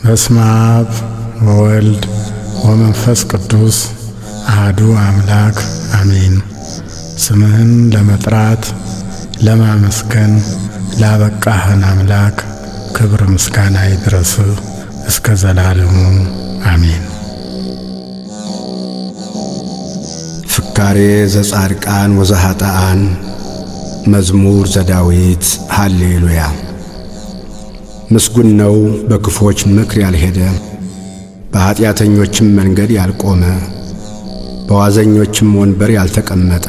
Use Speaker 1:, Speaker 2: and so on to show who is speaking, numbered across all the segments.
Speaker 1: በስመ አብ ወወልድ ወመንፈስ ቅዱስ አሐዱ አምላክ አሜን። ስምህን ለመጥራት ለማመስገን ላበቃህን አምላክ ክብር ምስጋና ይድረስህ እስከ ዘላለሙ አሜን።
Speaker 2: ፍካሬ ዘጻድቃን ወዘኃጥኣን መዝሙር ዘዳዊት ሃሌሉያ። ምስጉን ነው በክፎች ምክር ያልሄደ፣ በኀጢአተኞችም መንገድ ያልቆመ፣ በዋዘኞችም ወንበር ያልተቀመጠ።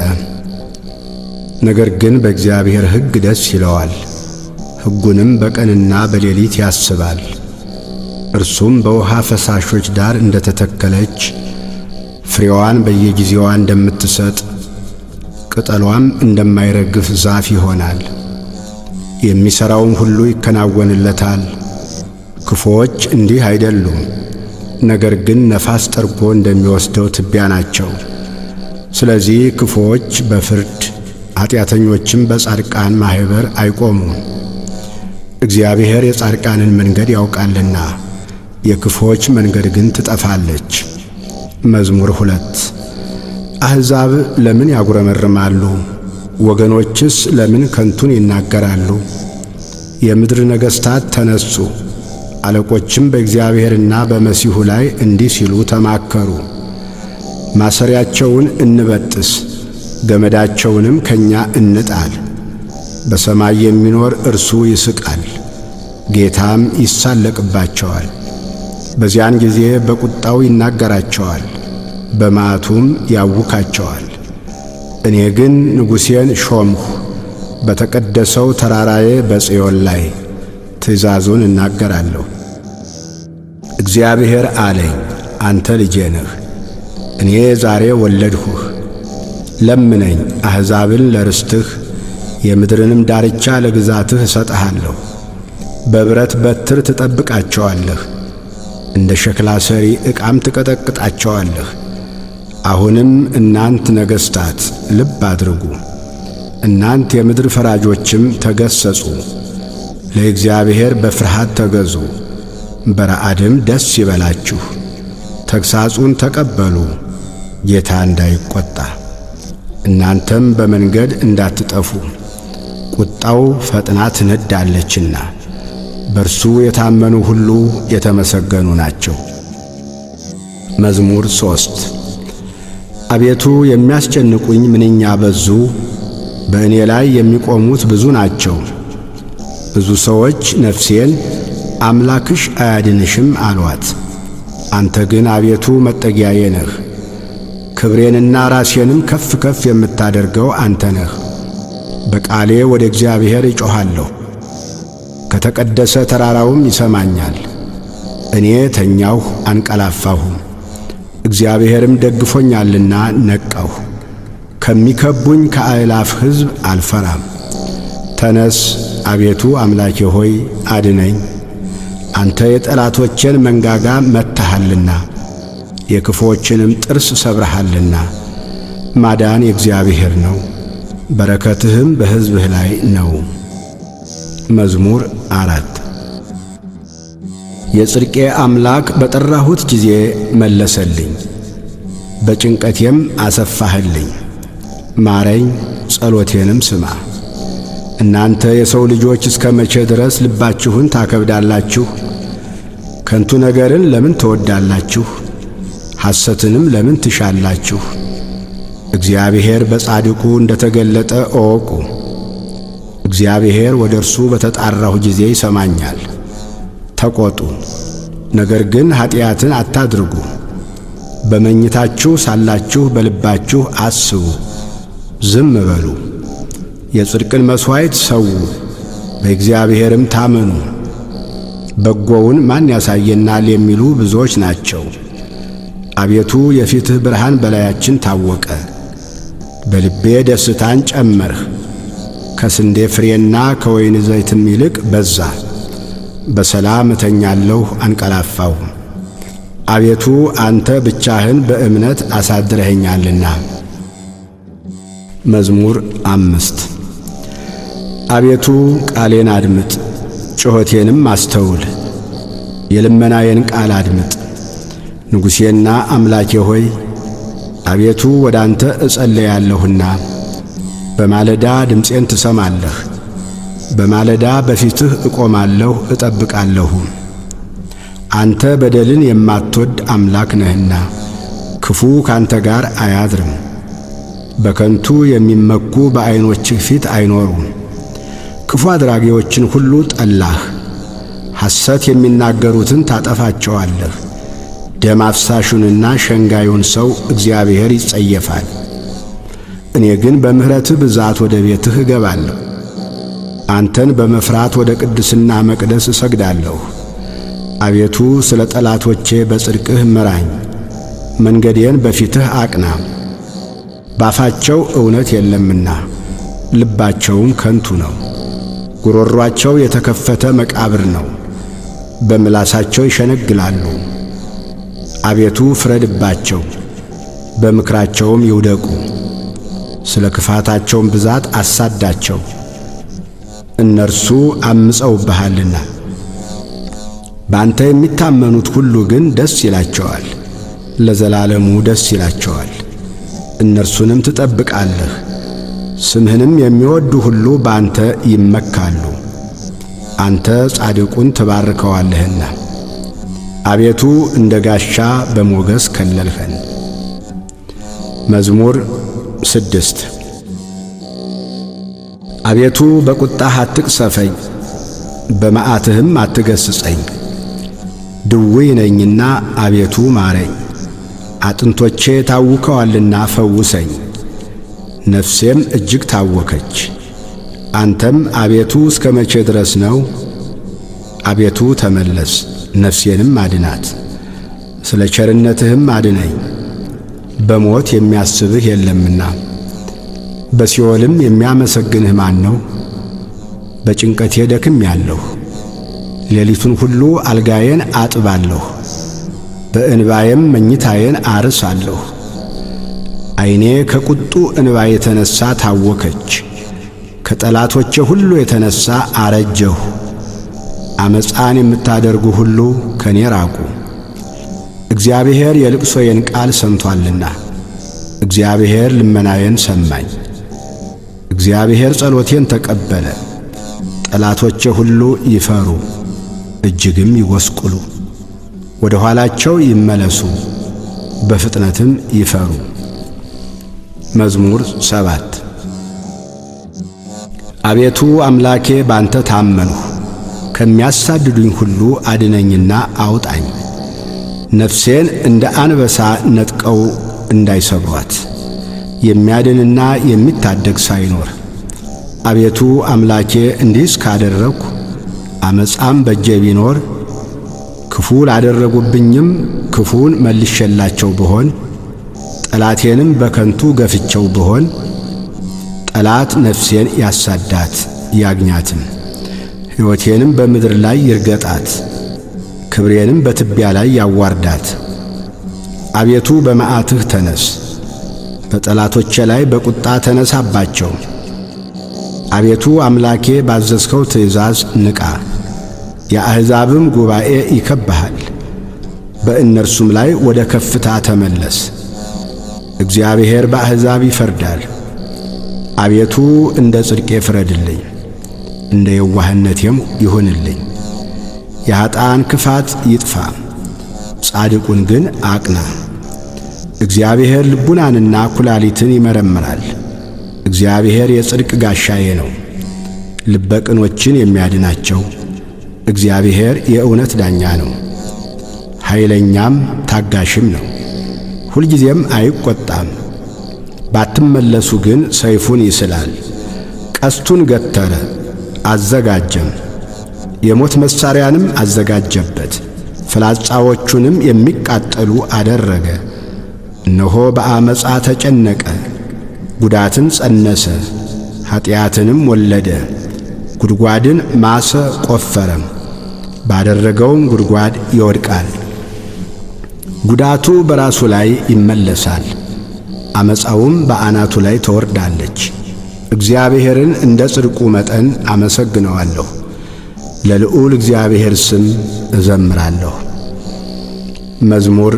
Speaker 2: ነገር ግን በእግዚአብሔር ሕግ ደስ ይለዋል፣ ሕጉንም በቀንና በሌሊት ያስባል። እርሱም በውሃ ፈሳሾች ዳር እንደ ተተከለች፣ ፍሬዋን በየጊዜዋ እንደምትሰጥ፣ ቅጠሏም እንደማይረግፍ ዛፍ ይሆናል። የሚሠራውም ሁሉ ይከናወንለታል። ክፉዎች እንዲህ አይደሉም፣ ነገር ግን ነፋስ ጠርጎ እንደሚወስደው ትቢያ ናቸው። ስለዚህ ክፉዎች በፍርድ ኀጢአተኞችም በጻድቃን ማኅበር አይቆሙም። እግዚአብሔር የጻድቃንን መንገድ ያውቃልና የክፉዎች መንገድ ግን ትጠፋለች። መዝሙር 2 አሕዛብ ለምን ያጉረመርማሉ? ወገኖችስ ለምን ከንቱን ይናገራሉ? የምድር ነገሥታት ተነሱ፣ አለቆችም በእግዚአብሔርና በመሲሑ ላይ እንዲህ ሲሉ ተማከሩ። ማሰሪያቸውን እንበጥስ፣ ገመዳቸውንም ከእኛ እንጣል። በሰማይ የሚኖር እርሱ ይስቃል፣ ጌታም ይሳለቅባቸዋል። በዚያን ጊዜ በቁጣው ይናገራቸዋል፣ በመዓቱም ያውካቸዋል። እኔ ግን ንጉሴን ሾምሁ፣ በተቀደሰው ተራራዬ በጽዮን ላይ ትእዛዙን እናገራለሁ። እግዚአብሔር አለኝ፣ አንተ ልጄ ነህ፣ እኔ ዛሬ ወለድሁህ። ለምነኝ፣ አሕዛብን ለርስትህ የምድርንም ዳርቻ ለግዛትህ እሰጥሃለሁ። በብረት በትር ትጠብቃቸዋለህ፣ እንደ ሸክላ ሰሪ ዕቃም ትቀጠቅጣቸዋለህ። አሁንም እናንት ነገሥታት ልብ አድርጉ፣ እናንት የምድር ፈራጆችም ተገሰጹ። ለእግዚአብሔር በፍርሃት ተገዙ፣ በረዓድም ደስ ይበላችሁ። ተግሣጹን ተቀበሉ፣ ጌታ እንዳይቈጣ፣ እናንተም በመንገድ እንዳትጠፉ። ቁጣው ፈጥና ትነዳለችና በርሱ የታመኑ ሁሉ የተመሰገኑ ናቸው። መዝሙር 3 አቤቱ የሚያስጨንቁኝ ምንኛ በዙ! በእኔ ላይ የሚቆሙት ብዙ ናቸው። ብዙ ሰዎች ነፍሴን አምላክሽ አያድንሽም አሏት። አንተ ግን አቤቱ መጠጊያዬ ነህ፣ ክብሬንና ራሴንም ከፍ ከፍ የምታደርገው አንተ ነህ። በቃሌ ወደ እግዚአብሔር እጮኻለሁ፣ ከተቀደሰ ተራራውም ይሰማኛል። እኔ ተኛሁ አንቀላፋሁም፣ እግዚአብሔርም ደግፎኛልና ነቃሁ። ከሚከቡኝ ከአእላፍ ሕዝብ አልፈራም። ተነስ አቤቱ አምላኬ ሆይ አድነኝ። አንተ የጠላቶቼን መንጋጋ መትሃልና የክፉዎችንም ጥርስ ሰብረሃልና። ማዳን የእግዚአብሔር ነው፣ በረከትህም በሕዝብህ ላይ ነው። መዝሙር 4 የጽድቄ አምላክ በጠራሁት ጊዜ መለሰልኝ፣ በጭንቀቴም አሰፋህልኝ። ማረኝ፣ ጸሎቴንም ስማ። እናንተ የሰው ልጆች እስከ መቼ ድረስ ልባችሁን ታከብዳላችሁ? ከንቱ ነገርን ለምን ትወዳላችሁ? ሐሰትንም ለምን ትሻላችሁ? እግዚአብሔር በጻድቁ እንደ ተገለጠ እወቁ። እግዚአብሔር ወደ እርሱ በተጣራሁ ጊዜ ይሰማኛል። ተቆጡ፣ ነገር ግን ኀጢአትን አታድርጉ። በመኝታችሁ ሳላችሁ በልባችሁ አስቡ፣ ዝም በሉ። የጽድቅን መሥዋዕት ሰዉ፣ በእግዚአብሔርም ታመኑ። በጎውን ማን ያሳየናል የሚሉ ብዙዎች ናቸው። አቤቱ የፊትህ ብርሃን በላያችን ታወቀ። በልቤ ደስታን ጨመርህ፣ ከስንዴ ፍሬና ከወይን ዘይትም ይልቅ በዛ። በሰላም እተኛለሁ አንቀላፋሁ። አቤቱ አንተ ብቻህን በእምነት አሳድረኸኛልና። መዝሙር 5 አቤቱ ቃሌን አድምጥ፣ ጩኸቴንም አስተውል። የልመናዬን ቃል አድምጥ። ንጉሴና አምላኬ ሆይ አቤቱ ወደ አንተ እጸለያለሁና በማለዳ ድምፄን ትሰማለህ። በማለዳ በፊትህ እቆማለሁ እጠብቃለሁ። አንተ በደልን የማትወድ አምላክ ነህና ክፉ ካንተ ጋር አያድርም። በከንቱ የሚመኩ በዐይኖችህ ፊት አይኖሩም። ክፉ አድራጊዎችን ሁሉ ጠላህ። ሐሰት የሚናገሩትን ታጠፋቸዋለህ። ደም አፍሳሹንና ሸንጋዩን ሰው እግዚአብሔር ይጸየፋል። እኔ ግን በምሕረትህ ብዛት ወደ ቤትህ እገባለሁ። አንተን በመፍራት ወደ ቅድስና መቅደስ እሰግዳለሁ። አቤቱ ስለ ጠላቶቼ በጽድቅህ ምራኝ፣ መንገዴን በፊትህ አቅና። ባፋቸው እውነት የለምና ልባቸውም ከንቱ ነው። ጉሮሯቸው የተከፈተ መቃብር ነው፣ በምላሳቸው ይሸነግላሉ። አቤቱ ፍረድባቸው፣ በምክራቸውም ይውደቁ። ስለ ክፋታቸውም ብዛት አሳዳቸው፣ እነርሱ አምፀውብሃልና። በአንተ የሚታመኑት ሁሉ ግን ደስ ይላቸዋል፣ ለዘላለሙ ደስ ይላቸዋል። እነርሱንም ትጠብቃለህ። ስምህንም የሚወዱ ሁሉ በአንተ ይመካሉ። አንተ ጻድቁን ትባርከዋለህና። አቤቱ እንደ ጋሻ በሞገስ ከለልኸን። መዝሙር 6 አቤቱ በቁጣህ አትቅሰፈኝ፣ በመዓትህም አትገሥጸኝ። ድውይ ነኝና አቤቱ ማረኝ፣ አጥንቶቼ ታውከዋልና ፈውሰኝ። ነፍሴም እጅግ ታወከች። አንተም አቤቱ እስከ መቼ ድረስ ነው? አቤቱ ተመለስ፣ ነፍሴንም አድናት። ስለ ቸርነትህም አድነኝ፣ በሞት የሚያስብህ የለምና። በሲኦልም የሚያመሰግንህ ማን ነው? በጭንቀቴ ደክሜአለሁ። ሌሊቱን ሁሉ አልጋዬን አጥባለሁ፣ በእንባዬም መኝታዬን አርሳለሁ። ዐይኔ ከቁጡ እንባ የተነሣ ታወከች፣ ከጠላቶቼ ሁሉ የተነሣ አረጀሁ። ዓመፃን የምታደርጉ ሁሉ ከኔ ራቁ። እግዚአብሔር የልቅሶዬን ቃል ሰምቶአልና፣ እግዚአብሔር ልመናዬን ሰማኝ። እግዚአብሔር ጸሎቴን ተቀበለ። ጠላቶቼ ሁሉ ይፈሩ እጅግም ይጐስቁሉ፣ ወደ ኋላቸው ይመለሱ፣ በፍጥነትም ይፈሩ። መዝሙር 7 አቤቱ አምላኬ ባንተ ታመንሁ፣ ከሚያሳድዱኝ ሁሉ አድነኝና አውጣኝ። ነፍሴን እንደ አንበሳ ነጥቀው እንዳይሰብሯት፣ የሚያድንና የሚታደግ ሳይኖር። አቤቱ አምላኬ እንዲህስ ካደረግሁ፣ ዓመፃም በእጄ ቢኖር፣ ክፉ ላደረጉብኝም ክፉን መልሼላቸው ብሆን፣ ጠላቴንም በከንቱ ገፍቸው ብሆን፣ ጠላት ነፍሴን ያሳዳት ያግኛትም፣ ሕይወቴንም በምድር ላይ ይርገጣት፣ ክብሬንም በትቢያ ላይ ያዋርዳት። አቤቱ በመዓትህ ተነስ፣ በጠላቶቼ ላይ በቁጣ ተነሳባቸው። አቤቱ አምላኬ ባዘዝከው ትእዛዝ ንቃ፣ የአሕዛብም ጉባኤ ይከብብሃል። በእነርሱም ላይ ወደ ከፍታ ተመለስ። እግዚአብሔር በአሕዛብ ይፈርዳል። አቤቱ እንደ ጽድቄ ፍረድልኝ፣ እንደ የዋህነቴም ይሁንልኝ። የኀጥኣን ክፋት ይጥፋ፣ ጻድቁን ግን አቅና። እግዚአብሔር ልቡናንና ኩላሊትን ይመረምራል። እግዚአብሔር የጽድቅ ጋሻዬ ነው፣ ልበ ቅኖችን የሚያድናቸው። እግዚአብሔር የእውነት ዳኛ ነው፣ ኃይለኛም ታጋሽም ነው። ሁልጊዜም አይቈጣም። ባትመለሱ ግን ሰይፉን ይስላል፣ ቀስቱን ገተረ አዘጋጀም፣ የሞት መሣሪያንም አዘጋጀበት፣ ፍላጻዎቹንም የሚቃጠሉ አደረገ። እነሆ በአመፃ ተጨነቀ፣ ጉዳትን ጸነሰ፣ ኀጢአትንም ወለደ። ጉድጓድን ማሰ ቈፈረም፣ ባደረገውም ጉድጓድ ይወድቃል። ጉዳቱ በራሱ ላይ ይመለሳል፣ አመፃውም በአናቱ ላይ ትወርዳለች። እግዚአብሔርን እንደ ጽድቁ መጠን አመሰግነዋለሁ፣ ለልዑል እግዚአብሔር ስም እዘምራለሁ። መዝሙር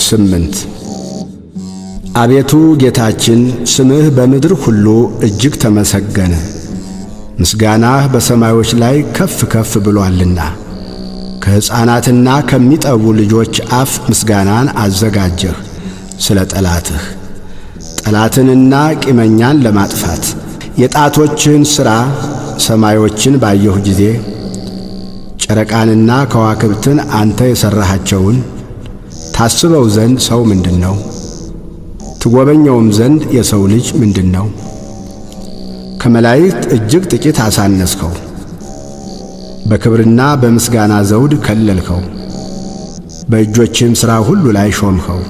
Speaker 2: 8 አቤቱ ጌታችን ስምህ በምድር ሁሉ እጅግ ተመሰገነ። ምስጋናህ በሰማዮች ላይ ከፍ ከፍ ብሎአልና። ከሕፃናትና ከሚጠቡ ልጆች አፍ ምስጋናን አዘጋጀህ ስለ ጠላትህ፣ ጠላትንና ቂመኛን ለማጥፋት። የጣቶችህን ሥራ ሰማዮችን ባየሁ ጊዜ ጨረቃንና ከዋክብትን አንተ የሠራሃቸውን ታስበው ዘንድ ሰው ምንድን ነው? ትጐበኘውም ዘንድ የሰው ልጅ ምንድን ነው? ከመላእክት እጅግ ጥቂት አሳነስከው፣ በክብርና በምስጋና ዘውድ ከለልከው። በእጆችህም ሥራ ሁሉ ላይ ሾምኸው፣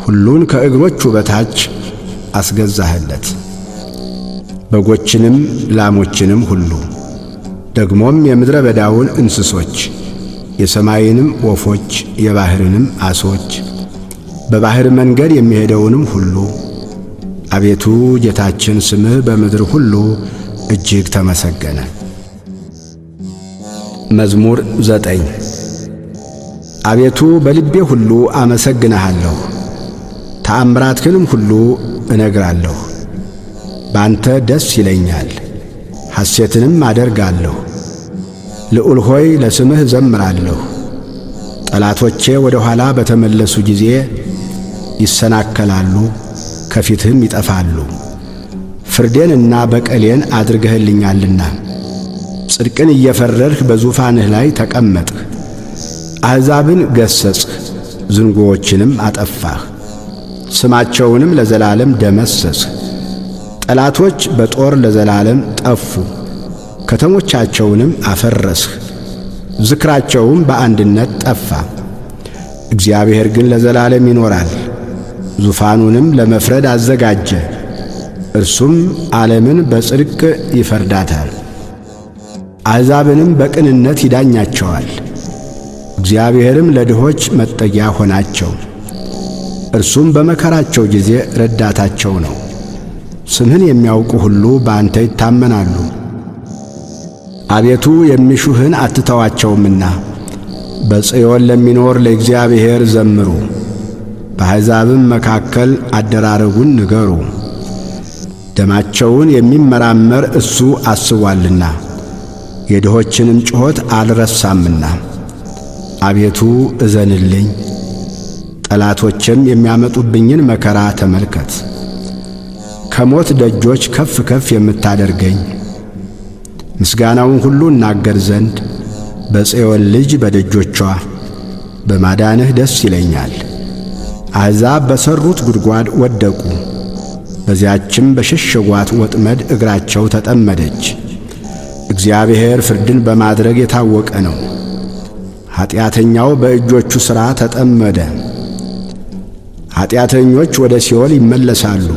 Speaker 2: ሁሉን ከእግሮቹ በታች አስገዛህለት። በጎችንም ላሞችንም ሁሉ ደግሞም የምድረ በዳውን እንስሶች፣ የሰማይንም ወፎች፣ የባሕርንም ዓሦች፣ በባሕር መንገድ የሚሄደውንም ሁሉ። አቤቱ ጌታችን ስምህ በምድር ሁሉ እጅግ ተመሰገነ። መዝሙር 9 አቤቱ በልቤ ሁሉ አመሰግንሃለሁ፣ ተአምራትህንም ሁሉ እነግራለሁ። በአንተ ደስ ይለኛል፣ ሐሴትንም አደርጋለሁ። ልዑል ሆይ ለስምህ ዘምራለሁ። ጠላቶቼ ወደ ኋላ በተመለሱ ጊዜ ይሰናከላሉ፣ ከፊትህም ይጠፋሉ። ፍርዴንና በቀሌን አድርገህልኛልና ጽድቅን እየፈረድህ በዙፋንህ ላይ ተቀመጥህ። አሕዛብን ገሠጽህ፣ ዝንጉዎችንም አጠፋህ፣ ስማቸውንም ለዘላለም ደመሰስህ። ጠላቶች በጦር ለዘላለም ጠፉ፣ ከተሞቻቸውንም አፈረስህ፣ ዝክራቸውም በአንድነት ጠፋ። እግዚአብሔር ግን ለዘላለም ይኖራል፣ ዙፋኑንም ለመፍረድ አዘጋጀ። እርሱም ዓለምን በጽድቅ ይፈርዳታል፣ አሕዛብንም በቅንነት ይዳኛቸዋል። እግዚአብሔርም ለድሆች መጠጊያ ሆናቸው፣ እርሱም በመከራቸው ጊዜ ረዳታቸው ነው። ስምህን የሚያውቁ ሁሉ በአንተ ይታመናሉ። አቤቱ የሚሹህን አትተዋቸውምና በጽዮን ለሚኖር ለእግዚአብሔር ዘምሩ። በአሕዛብም መካከል አደራረጉን ንገሩ። ደማቸውን የሚመራመር እሱ አስቧልና የድሆችንም ጩኸት አልረሳምና። አቤቱ እዘንልኝ፣ ጠላቶችም የሚያመጡብኝን መከራ ተመልከት። ከሞት ደጆች ከፍ ከፍ የምታደርገኝ ምስጋናውን ሁሉ እናገር ዘንድ በጽዮን ልጅ በደጆቿ በማዳንህ ደስ ይለኛል። አሕዛብ በሠሩት ጉድጓድ ወደቁ፣ በዚያችም በሸሸጓት ወጥመድ እግራቸው ተጠመደች። እግዚአብሔር ፍርድን በማድረግ የታወቀ ነው፣ ኀጢአተኛው በእጆቹ ሥራ ተጠመደ። ኀጢአተኞች ወደ ሲኦል ይመለሳሉ፣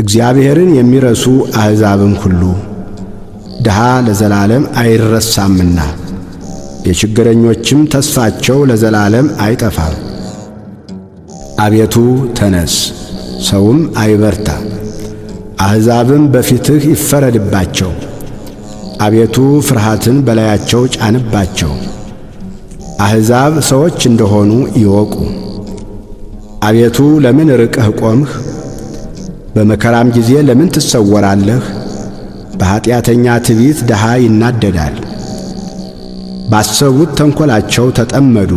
Speaker 2: እግዚአብሔርን የሚረሱ አሕዛብም ሁሉ። ድሃ ለዘላለም አይረሳምና የችግረኞችም ተስፋቸው ለዘላለም አይጠፋም። አቤቱ ተነስ፣ ሰውም አይበርታ፣ አሕዛብም በፊትህ ይፈረድባቸው። አቤቱ ፍርሃትን በላያቸው ጫንባቸው፣ አሕዛብ ሰዎች እንደሆኑ ይወቁ። አቤቱ ለምን ርቀህ ቆምህ? በመከራም ጊዜ ለምን ትሰወራለህ? በኀጢአተኛ ትዕቢት ድሃ ይናደዳል፣ ባሰቡት ተንኰላቸው ተጠመዱ።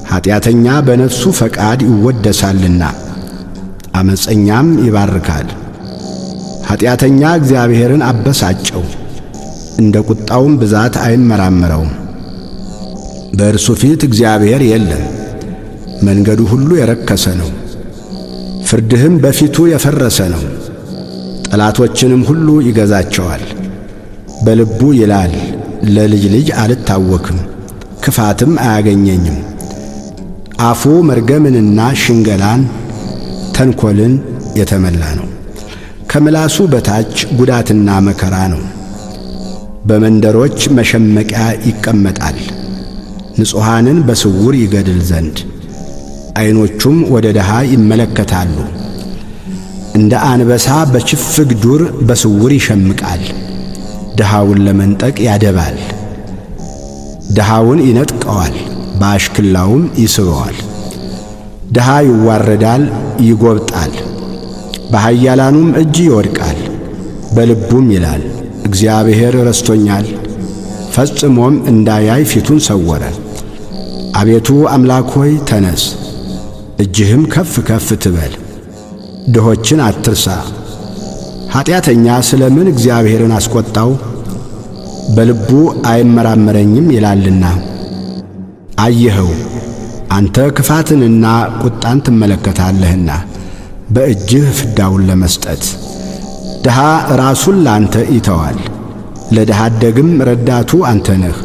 Speaker 2: ኀጢአተኛ በነፍሱ ፈቃድ ይወደሳልና ዓመፀኛም ይባርካል። ኀጢአተኛ እግዚአብሔርን አበሳጨው፣ እንደ ቁጣውም ብዛት አይመራመረውም። በእርሱ ፊት እግዚአብሔር የለም፣ መንገዱ ሁሉ የረከሰ ነው፣ ፍርድህም በፊቱ የፈረሰ ነው። ጠላቶችንም ሁሉ ይገዛቸዋል። በልቡ ይላል፣ ለልጅ ልጅ አልታወክም፣ ክፋትም አያገኘኝም። አፉ መርገምንና ሽንገላን ተንኰልን የተመላ ነው። ከምላሱ በታች ጉዳትና መከራ ነው። በመንደሮች መሸመቂያ ይቀመጣል፣ ንጹሓንን በስውር ይገድል ዘንድ። ዐይኖቹም ወደ ድሃ ይመለከታሉ። እንደ አንበሳ በችፍግ ዱር በስውር ይሸምቃል። ድሃውን ለመንጠቅ ያደባል። ድሃውን ይነጥቀዋል፣ በአሽክላውም ይስበዋል። ድሃ ይዋረዳል፣ ይጐብጣል፣ በኃያላኑም እጅ ይወድቃል። በልቡም ይላል እግዚአብሔር ረስቶኛል፣ ፈጽሞም እንዳያይ ፊቱን ሰወረ። አቤቱ አምላክ ሆይ ተነስ፣ እጅህም ከፍ ከፍ ትበል። ድሆችን አትርሳ። ኀጢአተኛ ስለምን እግዚአብሔርን አስቈጣው? በልቡ አይመራመረኝም ይላልና። አየኸው፣ አንተ ክፋትንና ቁጣን ትመለከታለህና በእጅህ ፍዳውን ለመስጠት። ድሃ ራሱን ላንተ ይተዋል፣ ለድሃ አደግም ረዳቱ አንተ ነህ።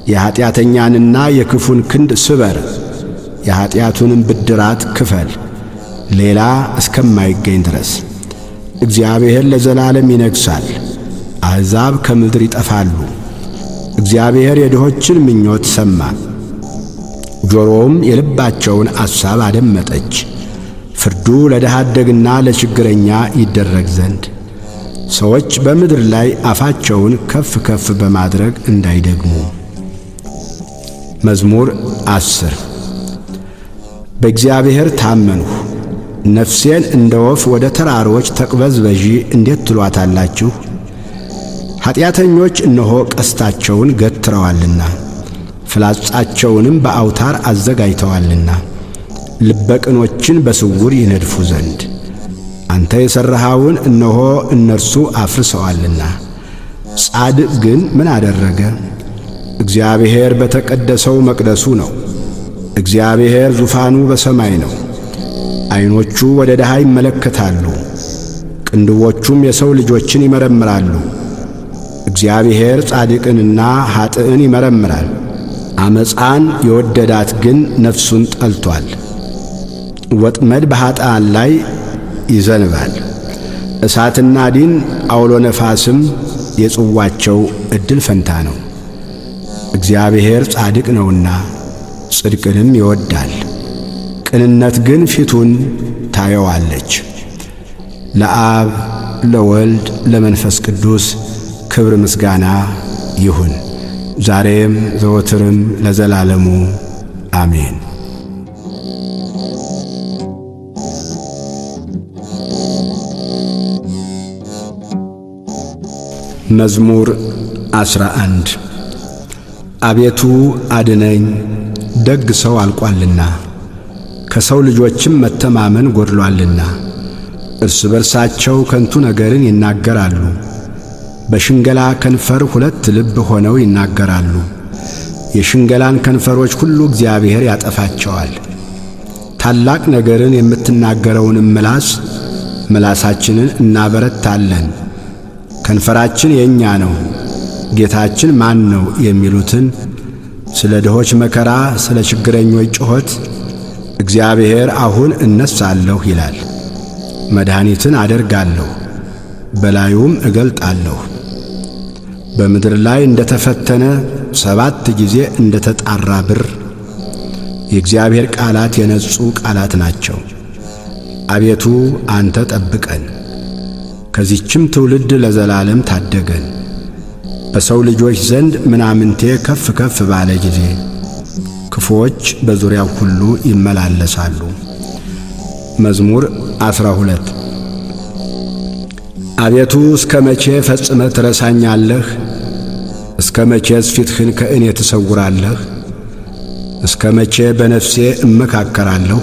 Speaker 2: የኀጢአተኛንና የክፉን ክንድ ስበር፣ የኀጢአቱንም ብድራት ክፈል፣ ሌላ እስከማይገኝ ድረስ። እግዚአብሔር ለዘላለም ይነግሣል፣ አሕዛብ ከምድር ይጠፋሉ። እግዚአብሔር የድሆችን ምኞት ሰማ፣ ጆሮውም የልባቸውን አሳብ አደመጠች። ፍርዱ ለድሃ አደግና ለችግረኛ ይደረግ ዘንድ ሰዎች በምድር ላይ አፋቸውን ከፍ ከፍ በማድረግ እንዳይደግሙ። መዝሙር 10 በእግዚአብሔር ታመንሁ፣ ነፍሴን እንደ ወፍ ወደ ተራሮች ተቅበዝበዢ እንዴት ትሏታላችሁ? ኀጢአተኞች እነሆ ቀስታቸውን ገትረዋልና ፍላጻቸውንም በአውታር አዘጋጅተዋልና ልበቅኖችን በስውር ይነድፉ ዘንድ። አንተ የሠራኸውን እነሆ እነርሱ አፍርሰዋልና። ጻድቅ ግን ምን አደረገ? እግዚአብሔር በተቀደሰው መቅደሱ ነው። እግዚአብሔር ዙፋኑ በሰማይ ነው። ዐይኖቹ ወደ ድሃ ይመለከታሉ፣ ቅንድቦቹም የሰው ልጆችን ይመረምራሉ። እግዚአብሔር ጻድቅንና ኀጥእን ይመረምራል። ዓመፃን የወደዳት ግን ነፍሱን ጠልቶአል። ወጥመድ በኀጥኣን ላይ ይዘንባል፣ እሳትና ዲን አውሎ ነፋስም የጽዋቸው ዕድል ፈንታ ነው። እግዚአብሔር ጻድቅ ነውና ጽድቅንም ይወዳል፣ ቅንነት ግን ፊቱን ታየዋለች። ለአብ ለወልድ ለመንፈስ ቅዱስ ክብር ምስጋና ይሁን፣ ዛሬም ዘወትርም ለዘላለሙ አሜን። መዝሙር 11 አቤቱ አድነኝ፣ ደግ ሰው አልቋልና ከሰው ልጆችም መተማመን ጐድሎአልና። እርስ በርሳቸው ከንቱ ነገርን ይናገራሉ፣ በሽንገላ ከንፈር ሁለት ልብ ሆነው ይናገራሉ። የሽንገላን ከንፈሮች ሁሉ እግዚአብሔር ያጠፋቸዋል። ታላቅ ነገርን የምትናገረውንም ምላሳችንን እናበረታለን። ከንፈራችን የእኛ ነው፣ ጌታችን ማን ነው የሚሉትን ስለ ድሆች መከራ፣ ስለ ችግረኞች ጩኸት እግዚአብሔር አሁን እነሳለሁ ይላል። መድኃኒትን አደርጋለሁ፣ በላዩም እገልጣለሁ። በምድር ላይ እንደ ተፈተነ 7 ጊዜ እንደ ተጣራ ብር የእግዚአብሔር ቃላት የነጹ ቃላት ናቸው። አቤቱ አንተ ጠብቀን፣ ከዚህችም ትውልድ ለዘላለም ታደገን። በሰው ልጆች ዘንድ ምናምንቴ ከፍ ከፍ ባለ ጊዜ ክፉዎች በዙሪያው ሁሉ ይመላለሳሉ። መዝሙር 12 አቤቱ እስከ መቼ ፈጽመህ ትረሳኛለህ? እስከ መቼስ ፊትህን ከእኔ ትሰውራለህ? እስከ መቼ በነፍሴ እመካከራለሁ?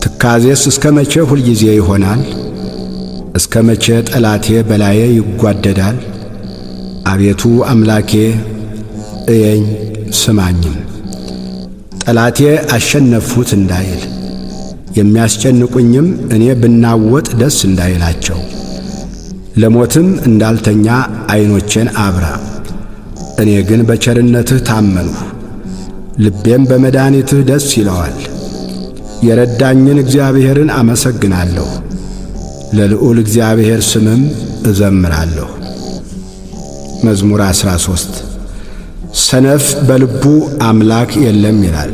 Speaker 2: ትካዜስ እስከ መቼ ሁልጊዜ ይሆናል? እስከ መቼ ጠላቴ በላዬ ይጓደዳል? አቤቱ አምላኬ እየኝ ስማኝም። ጠላቴ አሸነፍሁት እንዳይል የሚያስጨንቁኝም እኔ ብናወጥ ደስ እንዳይላቸው። ለሞትም እንዳልተኛ ዐይኖቼን አብራ። እኔ ግን በቸርነትህ ታመንሁ፣ ልቤም በመድኃኒትህ ደስ ይለዋል። የረዳኝን እግዚአብሔርን አመሰግናለሁ፣ ለልዑል እግዚአብሔር ስምም እዘምራለሁ። መዝሙር 13 ሰነፍ በልቡ አምላክ የለም ይላል።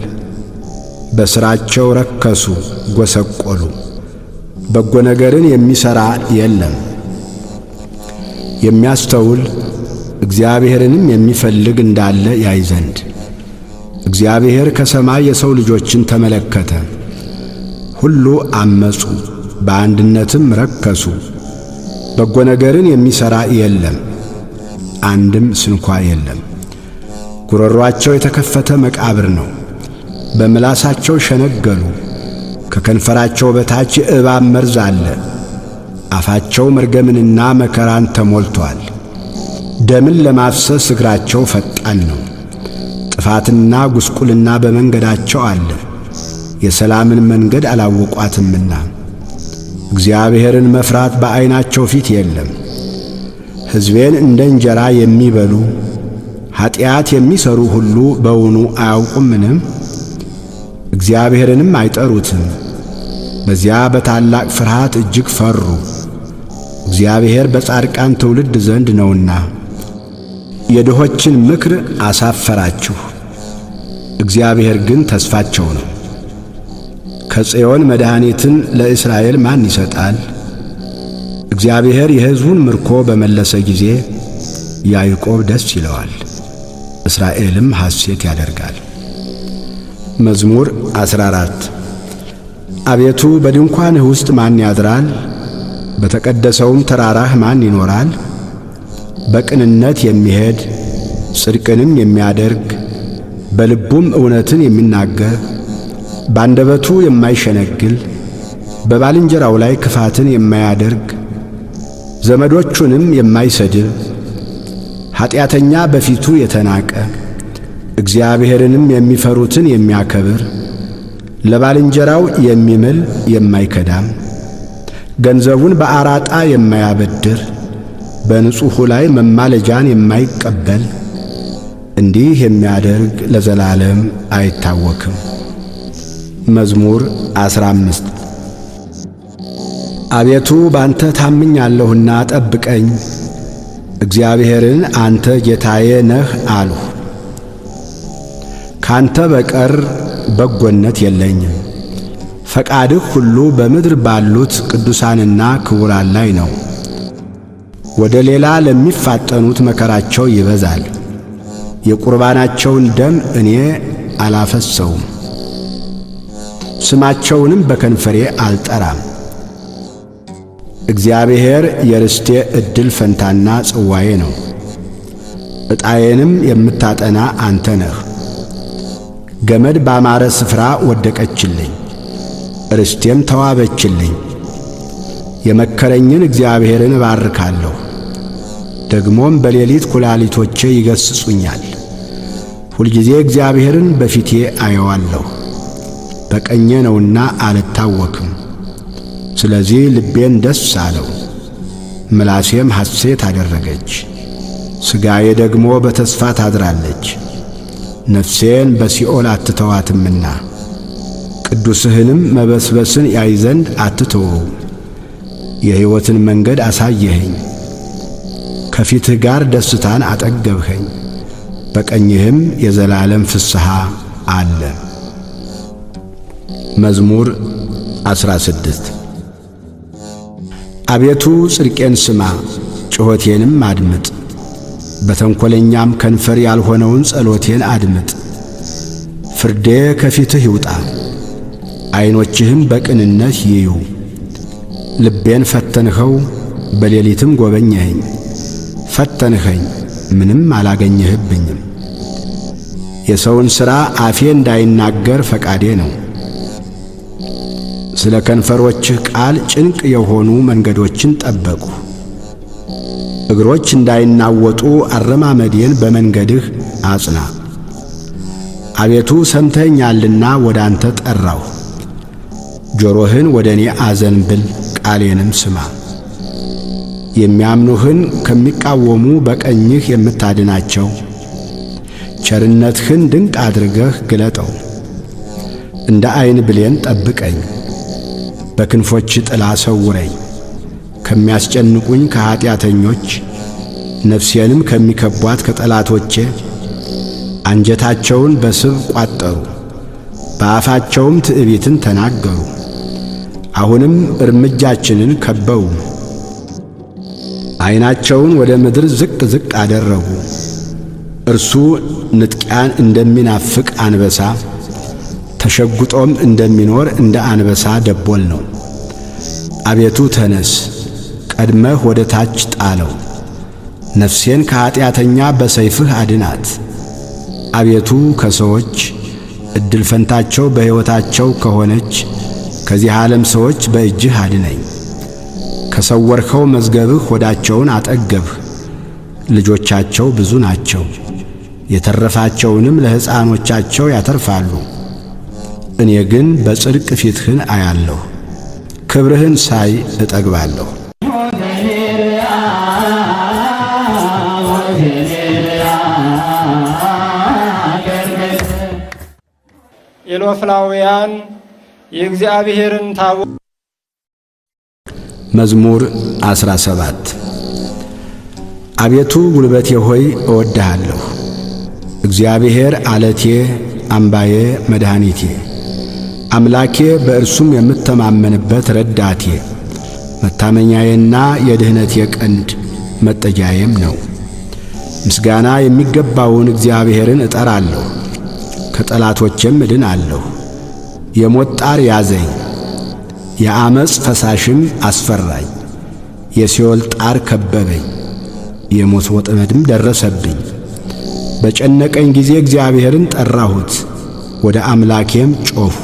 Speaker 2: በሥራቸው ረከሱ ጐሰቈሉ፣ በጎ ነገርን የሚሠራ የለም። የሚያስተውል እግዚአብሔርንም የሚፈልግ እንዳለ ያይ ዘንድ። እግዚአብሔር ከሰማይ የሰው ልጆችን ተመለከተ። ሁሉ አመፁ፣ በአንድነትም ረከሱ። በጎ ነገርን የሚሠራ የለም፣ አንድም ስንኳ የለም። ጉሮሮአቸው የተከፈተ መቃብር ነው፣ በምላሳቸው ሸነገሉ። ከከንፈራቸው በታች የእባብ መርዝ አለ። አፋቸው መርገምንና መከራን ተሞልቶአል። ደምን ለማፍሰስ እግራቸው ፈጣን ነው። ጥፋትና ጉስቁልና በመንገዳቸው አለ፣ የሰላምን መንገድ አላወቋትምና። እግዚአብሔርን መፍራት በዐይናቸው ፊት የለም። ሕዝቤን እንደ እንጀራ የሚበሉ ኀጢአት የሚሠሩ ሁሉ በውኑ አያውቁምን? እግዚአብሔርንም አይጠሩትም። በዚያ በታላቅ ፍርሃት እጅግ ፈሩ። እግዚአብሔር በጻድቃን ትውልድ ዘንድ ነውና። የድሆችን ምክር አሳፈራችሁ፣ እግዚአብሔር ግን ተስፋቸው ነው። ከጽዮን መድኃኒትን ለእስራኤል ማን ይሰጣል? እግዚአብሔር የሕዝቡን ምርኮ በመለሰ ጊዜ ያዕቆብ ደስ ይለዋል፣ እስራኤልም ሐሴት ያደርጋል። መዝሙር 14 አቤቱ በድንኳንህ ውስጥ ማን ያድራል? በተቀደሰውም ተራራህ ማን ይኖራል? በቅንነት የሚሄድ ጽድቅንም የሚያደርግ በልቡም እውነትን የሚናገር ባንደበቱ የማይሸነግል በባልንጀራው ላይ ክፋትን የማያደርግ ዘመዶቹንም የማይሰድብ ኀጢአተኛ በፊቱ የተናቀ እግዚአብሔርንም የሚፈሩትን የሚያከብር ለባልንጀራው የሚምል የማይከዳም ገንዘቡን በአራጣ የማያበድር በንጹሑ ላይ መማለጃን የማይቀበል እንዲህ የሚያደርግ ለዘላለም አይታወክም። መዝሙር 15 አቤቱ ባንተ ታምኛለሁና ጠብቀኝ፣ እግዚአብሔርን አንተ ጌታዬ ነህ አልሁ። ካንተ በቀር በጎነት የለኝም። ፈቃድህ ሁሉ በምድር ባሉት ቅዱሳንና ክቡራን ላይ ነው። ወደ ሌላ ለሚፋጠኑት መከራቸው ይበዛል። የቁርባናቸውን ደም እኔ አላፈሰውም፣ ስማቸውንም በከንፈሬ አልጠራም። እግዚአብሔር የርስቴ ዕድል ፈንታና ጽዋዬ ነው። ዕጣዬንም የምታጠና አንተ ነህ። ገመድ ባማረ ስፍራ ወደቀችልኝ፣ ርስቴም ተዋበችልኝ። የመከረኝን እግዚአብሔርን እባርካለሁ። ደግሞም በሌሊት ኩላሊቶቼ ይገሥጹኛል። ሁልጊዜ እግዚአብሔርን በፊቴ አየዋለሁ። በቀኜ ነውና አልታወክም። ስለዚህ ልቤን ደስ አለው፣ ምላሴም ሐሴት አደረገች። ሥጋዬ ደግሞ በተስፋ ታድራለች። ነፍሴን በሲኦል አትተዋትምና ቅዱስህንም መበስበስን ያይ ዘንድ አትተወው። የሕይወትን መንገድ አሳየኸኝ፣ ከፊትህ ጋር ደስታን አጠገብኸኝ፣ በቀኝህም የዘላለም ፍስሐ አለ። መዝሙር 16 አቤቱ ጽድቄን ስማ፣ ጩኸቴንም አድምጥ። በተንኰለኛም ከንፈር ያልሆነውን ጸሎቴን አድምጥ። ፍርዴ ከፊትህ ይውጣ፣ ዐይኖችህም በቅንነት ይዩ። ልቤን ፈተንኸው፣ በሌሊትም ጐበኘኸኝ። ፈተንኸኝ፣ ምንም አላገኘህብኝም። የሰውን ሥራ አፌ እንዳይናገር ፈቃዴ ነው። ስለ ከንፈሮችህ ቃል ጭንቅ የሆኑ መንገዶችን ጠበቅሁ። እግሮች እንዳይናወጡ አረማመዴን በመንገድህ አጽና። አቤቱ ሰምተኸኛልና ወደ አንተ ጠራሁ። ጆሮህን ወደ እኔ አዘንብል፣ ቃሌንም ስማ። የሚያምኑህን ከሚቃወሙ በቀኝህ የምታድናቸው ቸርነትህን ድንቅ አድርገህ ግለጠው። እንደ ዐይን ብሌን ጠብቀኝ፣ በክንፎች ጥላ ሰውረኝ። ከሚያስጨንቁኝ ከኀጢአተኞች ነፍሴንም ከሚከቧት ከጠላቶቼ አንጀታቸውን በስብ ቋጠሩ፣ በአፋቸውም ትዕቢትን ተናገሩ። አሁንም እርምጃችንን ከበው። ዓይናቸውን ወደ ምድር ዝቅ ዝቅ አደረጉ። እርሱ ንጥቂያን እንደሚናፍቅ አንበሳ ተሸጉጦም እንደሚኖር እንደ አንበሳ ደቦል ነው። አቤቱ ተነስ፣ ቀድመህ ወደ ታች ጣለው። ነፍሴን ከኀጢአተኛ በሰይፍህ አድናት። አቤቱ ከሰዎች ዕድል ፈንታቸው በሕይወታቸው ከሆነች ከዚህ ዓለም ሰዎች በእጅህ አድነኝ። ከሰወርኸው መዝገብህ ሆዳቸውን አጠገብህ። ልጆቻቸው ብዙ ናቸው፣ የተረፋቸውንም ለሕፃኖቻቸው ያተርፋሉ። እኔ ግን በጽድቅ ፊትህን አያለሁ፣ ክብርህን ሳይ እጠግባለሁ።
Speaker 3: ኢሎፍላውያን የእግዚአብሔርን ታቦት
Speaker 2: መዝሙር 17 አቤቱ ጉልበቴ ሆይ እወድሃለሁ። እግዚአብሔር ዓለቴ፣ አምባዬ፣ መድኃኒቴ፣ አምላኬ በእርሱም የምተማመንበት ረዳቴ፣ መታመኛዬና የድኅነቴ ቀንድ መጠጊያዬም ነው። ምስጋና የሚገባውን እግዚአብሔርን እጠራለሁ፣ ከጠላቶቼም እድናለሁ። የሞት ጣር ያዘኝ፣ የዓመፅ ፈሳሽም አስፈራኝ። የሲኦል ጣር ከበበኝ፣ የሞት ወጥመድም ደረሰብኝ። በጨነቀኝ ጊዜ እግዚአብሔርን ጠራሁት፣ ወደ አምላኬም ጮኽሁ።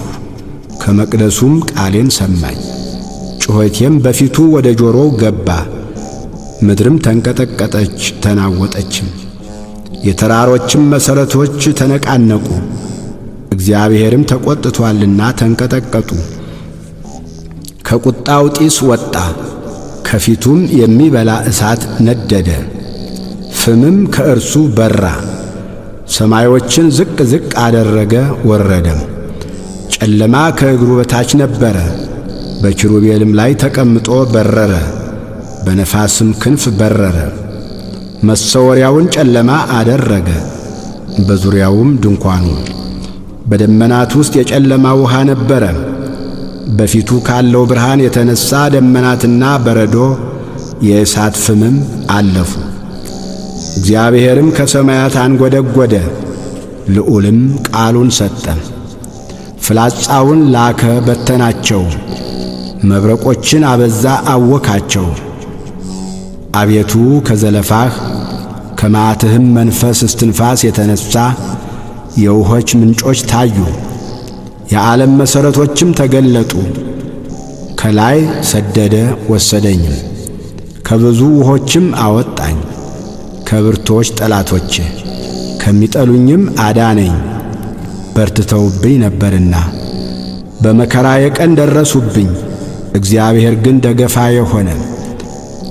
Speaker 2: ከመቅደሱም ቃሌን ሰማኝ። ጩኸቴም በፊቱ ወደ ጆሮው ገባ። ምድርም ተንቀጠቀጠች ተናወጠችም፣ የተራሮችም መሠረቶች ተነቃነቁ። እግዚአብሔርም ተቈጥቶአልና ተንቀጠቀጡ። ከቁጣው ጢስ ወጣ፣ ከፊቱም የሚበላ እሳት ነደደ። ፍምም ከእርሱ በራ። ሰማዮችን ዝቅ ዝቅ አደረገ ወረደም። ጨለማ ከእግሩ በታች ነበረ። በኪሩቤልም ላይ ተቀምጦ በረረ፣ በነፋስም ክንፍ በረረ። መሰወሪያውን ጨለማ አደረገ፣ በዙሪያውም ድንኳኑ። በደመናት ውስጥ የጨለማ ውሃ ነበረ። በፊቱ ካለው ብርሃን የተነሣ ደመናትና በረዶ የእሳት ፍምም አለፉ። እግዚአብሔርም ከሰማያት አንጐደጐደ፣ ልዑልም ቃሉን ሰጠ። ፍላጻውን ላከ በተናቸው፣ መብረቆችን አበዛ አወካቸው። አቤቱ ከዘለፋህ ከመዓትህም መንፈስ እስትንፋስ የተነሣ የውኆች ምንጮች ታዩ፣ የዓለም መሠረቶችም ተገለጡ። ከላይ ሰደደ ወሰደኝም፣ ከብዙ ውኆችም አወጣኝ። ከብርቶች ጠላቶቼ ከሚጠሉኝም አዳነኝ። በርትተውብኝ ነበርና በመከራዬ ቀን ደረሱብኝ። እግዚአብሔር ግን ደገፋዬ ሆነ፣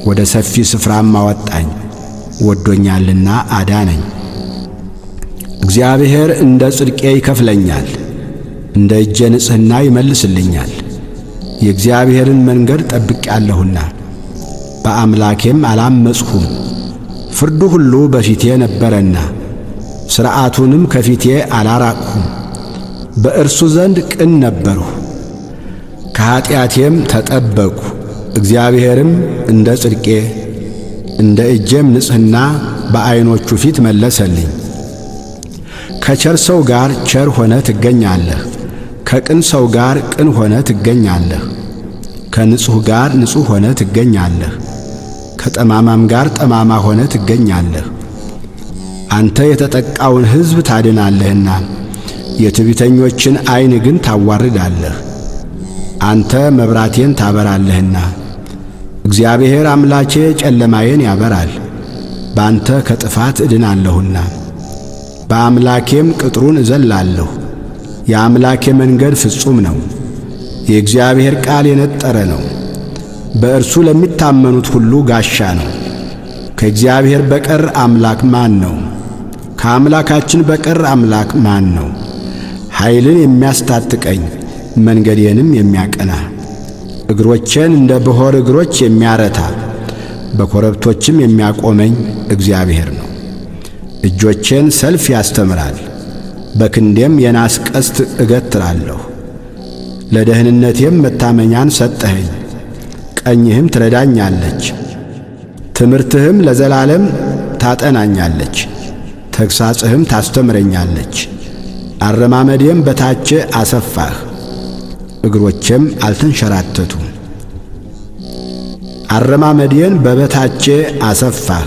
Speaker 2: ወደ ሰፊ ስፍራም አወጣኝ። ወዶኛልና አዳነኝ። እግዚአብሔር እንደ ጽድቄ ይከፍለኛል፣ እንደ እጄ ንጽሕና ይመልስልኛል። የእግዚአብሔርን መንገድ ጠብቄአለሁና በአምላኬም አላመፅሁም። ፍርዱ ሁሉ በፊቴ ነበረና ሥርዓቱንም ከፊቴ አላራቅሁም። በእርሱ ዘንድ ቅን ነበርሁ፣ ከኀጢአቴም ተጠበቅሁ። እግዚአብሔርም እንደ ጽድቄ እንደ እጄም ንጽሕና በዐይኖቹ ፊት መለሰልኝ። ከቸር ሰው ጋር ቸር ሆነ ትገኛለህ፣ ከቅን ሰው ጋር ቅን ሆነ ትገኛለህ። ከንጹሕ ጋር ንጹሕ ሆነ ትገኛለህ፣ ከጠማማም ጋር ጠማማ ሆነ ትገኛለህ። አንተ የተጠቃውን ሕዝብ ታድናለህና የትዕቢተኞችን ዐይን ግን ታዋርዳለህ። አንተ መብራቴን ታበራለህና እግዚአብሔር አምላኬ ጨለማዬን ያበራል። በአንተ ከጥፋት እድናለሁና በአምላኬም ቅጥሩን እዘላለሁ። የአምላኬ መንገድ ፍጹም ነው፣ የእግዚአብሔር ቃል የነጠረ ነው። በእርሱ ለሚታመኑት ሁሉ ጋሻ ነው። ከእግዚአብሔር በቀር አምላክ ማን ነው? ከአምላካችን በቀር አምላክ ማን ነው? ኃይልን የሚያስታጥቀኝ መንገዴንም የሚያቀና እግሮቼን እንደ ብሖር እግሮች የሚያረታ በኮረብቶችም የሚያቆመኝ እግዚአብሔር ነው። እጆቼን ሰልፍ ያስተምራል፣ በክንዴም የናስ ቀስት እገትራለሁ። ለደህንነቴም መታመኛን ሰጠኸኝ፣ ቀኝህም ትረዳኛለች። ትምህርትህም ለዘላለም ታጠናኛለች፣ ተግሣጽህም ታስተምረኛለች። አረማመዴም በታቼ አሰፋህ፣ እግሮቼም አልተንሸራተቱም። አረማመዴን በበታቼ አሰፋህ፣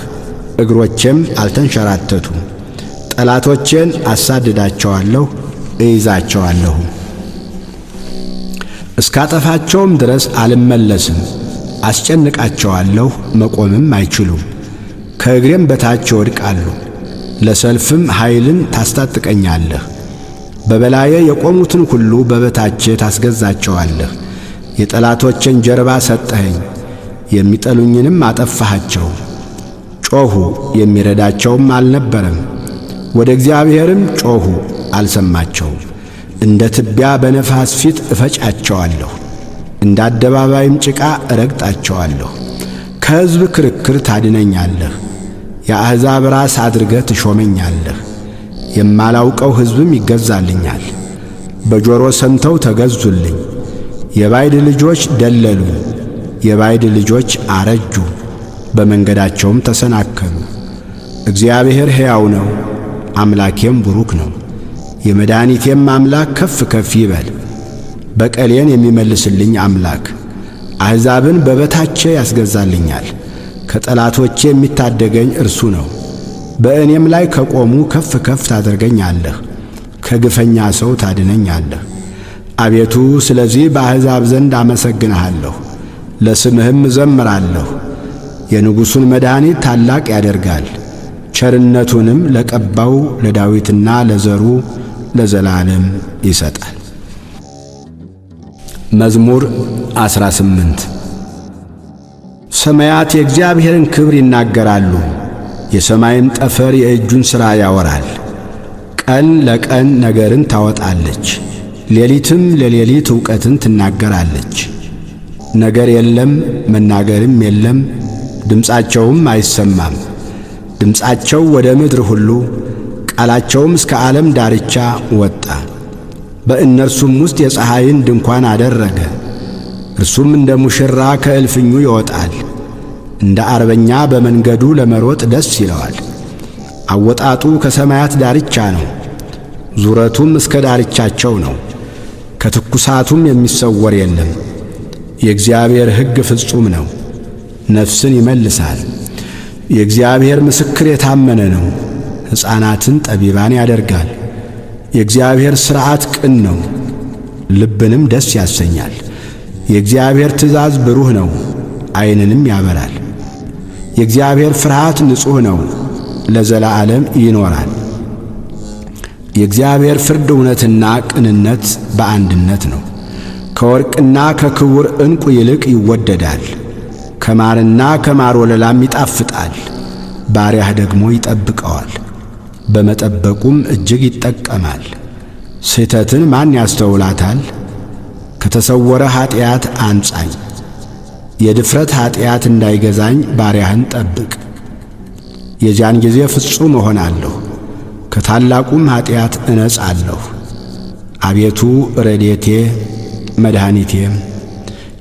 Speaker 2: እግሮቼም አልተንሸራተቱም። ጠላቶቼን አሳድዳቸዋለሁ፣ እይዛቸዋለሁ። እስካጠፋቸውም ድረስ አልመለስም። አስጨንቃቸዋለሁ፣ መቆምም አይችሉም። ከእግሬም በታች ይወድቃሉ። ለሰልፍም ኃይልን ታስታጥቀኛለህ። በበላዬ የቆሙትን ሁሉ በበታቼ ታስገዛቸዋለህ። የጠላቶቼን ጀርባ ሰጠኸኝ፣ የሚጠሉኝንም አጠፋሃቸው። ጮኹ፣ የሚረዳቸውም አልነበረም። ወደ እግዚአብሔርም ጮኹ፣ አልሰማቸውም። እንደ ትቢያ በነፋስ ፊት እፈጫቸዋለሁ፣ እንደ አደባባይም ጭቃ እረግጣቸዋለሁ። ከሕዝብ ክርክር ታድነኛለህ፣ የአሕዛብ ራስ አድርገህ ትሾመኛለህ። የማላውቀው ሕዝብም ይገዛልኛል። በጆሮ ሰምተው ተገዙልኝ። የባዕድ ልጆች ደለሉኝ፣ የባዕድ ልጆች አረጁ፣ በመንገዳቸውም ተሰናከሉ። እግዚአብሔር ሕያው ነው፣ አምላኬም ቡሩክ ነው። የመድኃኒቴም አምላክ ከፍ ከፍ ይበል። በቀሌን የሚመልስልኝ አምላክ አሕዛብን በበታቼ ያስገዛልኛል። ከጠላቶቼ የሚታደገኝ እርሱ ነው። በእኔም ላይ ከቆሙ ከፍ ከፍ ታደርገኛለህ፣ ከግፈኛ ሰው ታድነኛለህ። አቤቱ ስለዚህ በአሕዛብ ዘንድ አመሰግንሃለሁ፣ ለስምህም እዘምራለሁ። የንጉሡን መድኃኒት ታላቅ ያደርጋል፣ ቸርነቱንም ለቀባው ለዳዊትና ለዘሩ ለዘላለም ይሰጣል። መዝሙር 18 ሰማያት የእግዚአብሔርን ክብር ይናገራሉ፣ የሰማይም ጠፈር የእጁን ሥራ ያወራል። ቀን ለቀን ነገርን ታወጣለች፣ ሌሊትም ለሌሊት ዕውቀትን ትናገራለች። ነገር የለም መናገርም የለም፣ ድምፃቸውም አይሰማም። ድምፃቸው ወደ ምድር ሁሉ ቃላቸውም እስከ ዓለም ዳርቻ ወጣ። በእነርሱም ውስጥ የፀሐይን ድንኳን አደረገ። እርሱም እንደ ሙሽራ ከእልፍኙ ይወጣል፣ እንደ አርበኛ በመንገዱ ለመሮጥ ደስ ይለዋል። አወጣጡ ከሰማያት ዳርቻ ነው፣ ዙረቱም እስከ ዳርቻቸው ነው። ከትኩሳቱም የሚሰወር የለም። የእግዚአብሔር ሕግ ፍጹም ነው፣ ነፍስን ይመልሳል። የእግዚአብሔር ምስክር የታመነ ነው፣ ሕፃናትን ጠቢባን ያደርጋል። የእግዚአብሔር ሥርዓት ቅን ነው፣ ልብንም ደስ ያሰኛል። የእግዚአብሔር ትእዛዝ ብሩህ ነው፣ ዐይንንም ያበራል። የእግዚአብሔር ፍርሃት ንጹሕ ነው፣ ለዘላለም ይኖራል። የእግዚአብሔር ፍርድ እውነትና ቅንነት በአንድነት ነው። ከወርቅና ከክቡር ዕንቁ ይልቅ ይወደዳል። ከማርና ከማር ወለላም ይጣፍጣል። ባሪያህ ደግሞ ይጠብቀዋል፣ በመጠበቁም እጅግ ይጠቀማል። ስህተትን ማን ያስተውላታል? ከተሰወረ ኀጢአት አንጻኝ። የድፍረት ኀጢአት እንዳይገዛኝ ባሪያህን ጠብቅ። የዚያን ጊዜ ፍጹም እሆናለሁ፣ ከታላቁም ኀጢአት እነጻለሁ። አቤቱ ረድኤቴ መድኃኒቴም፣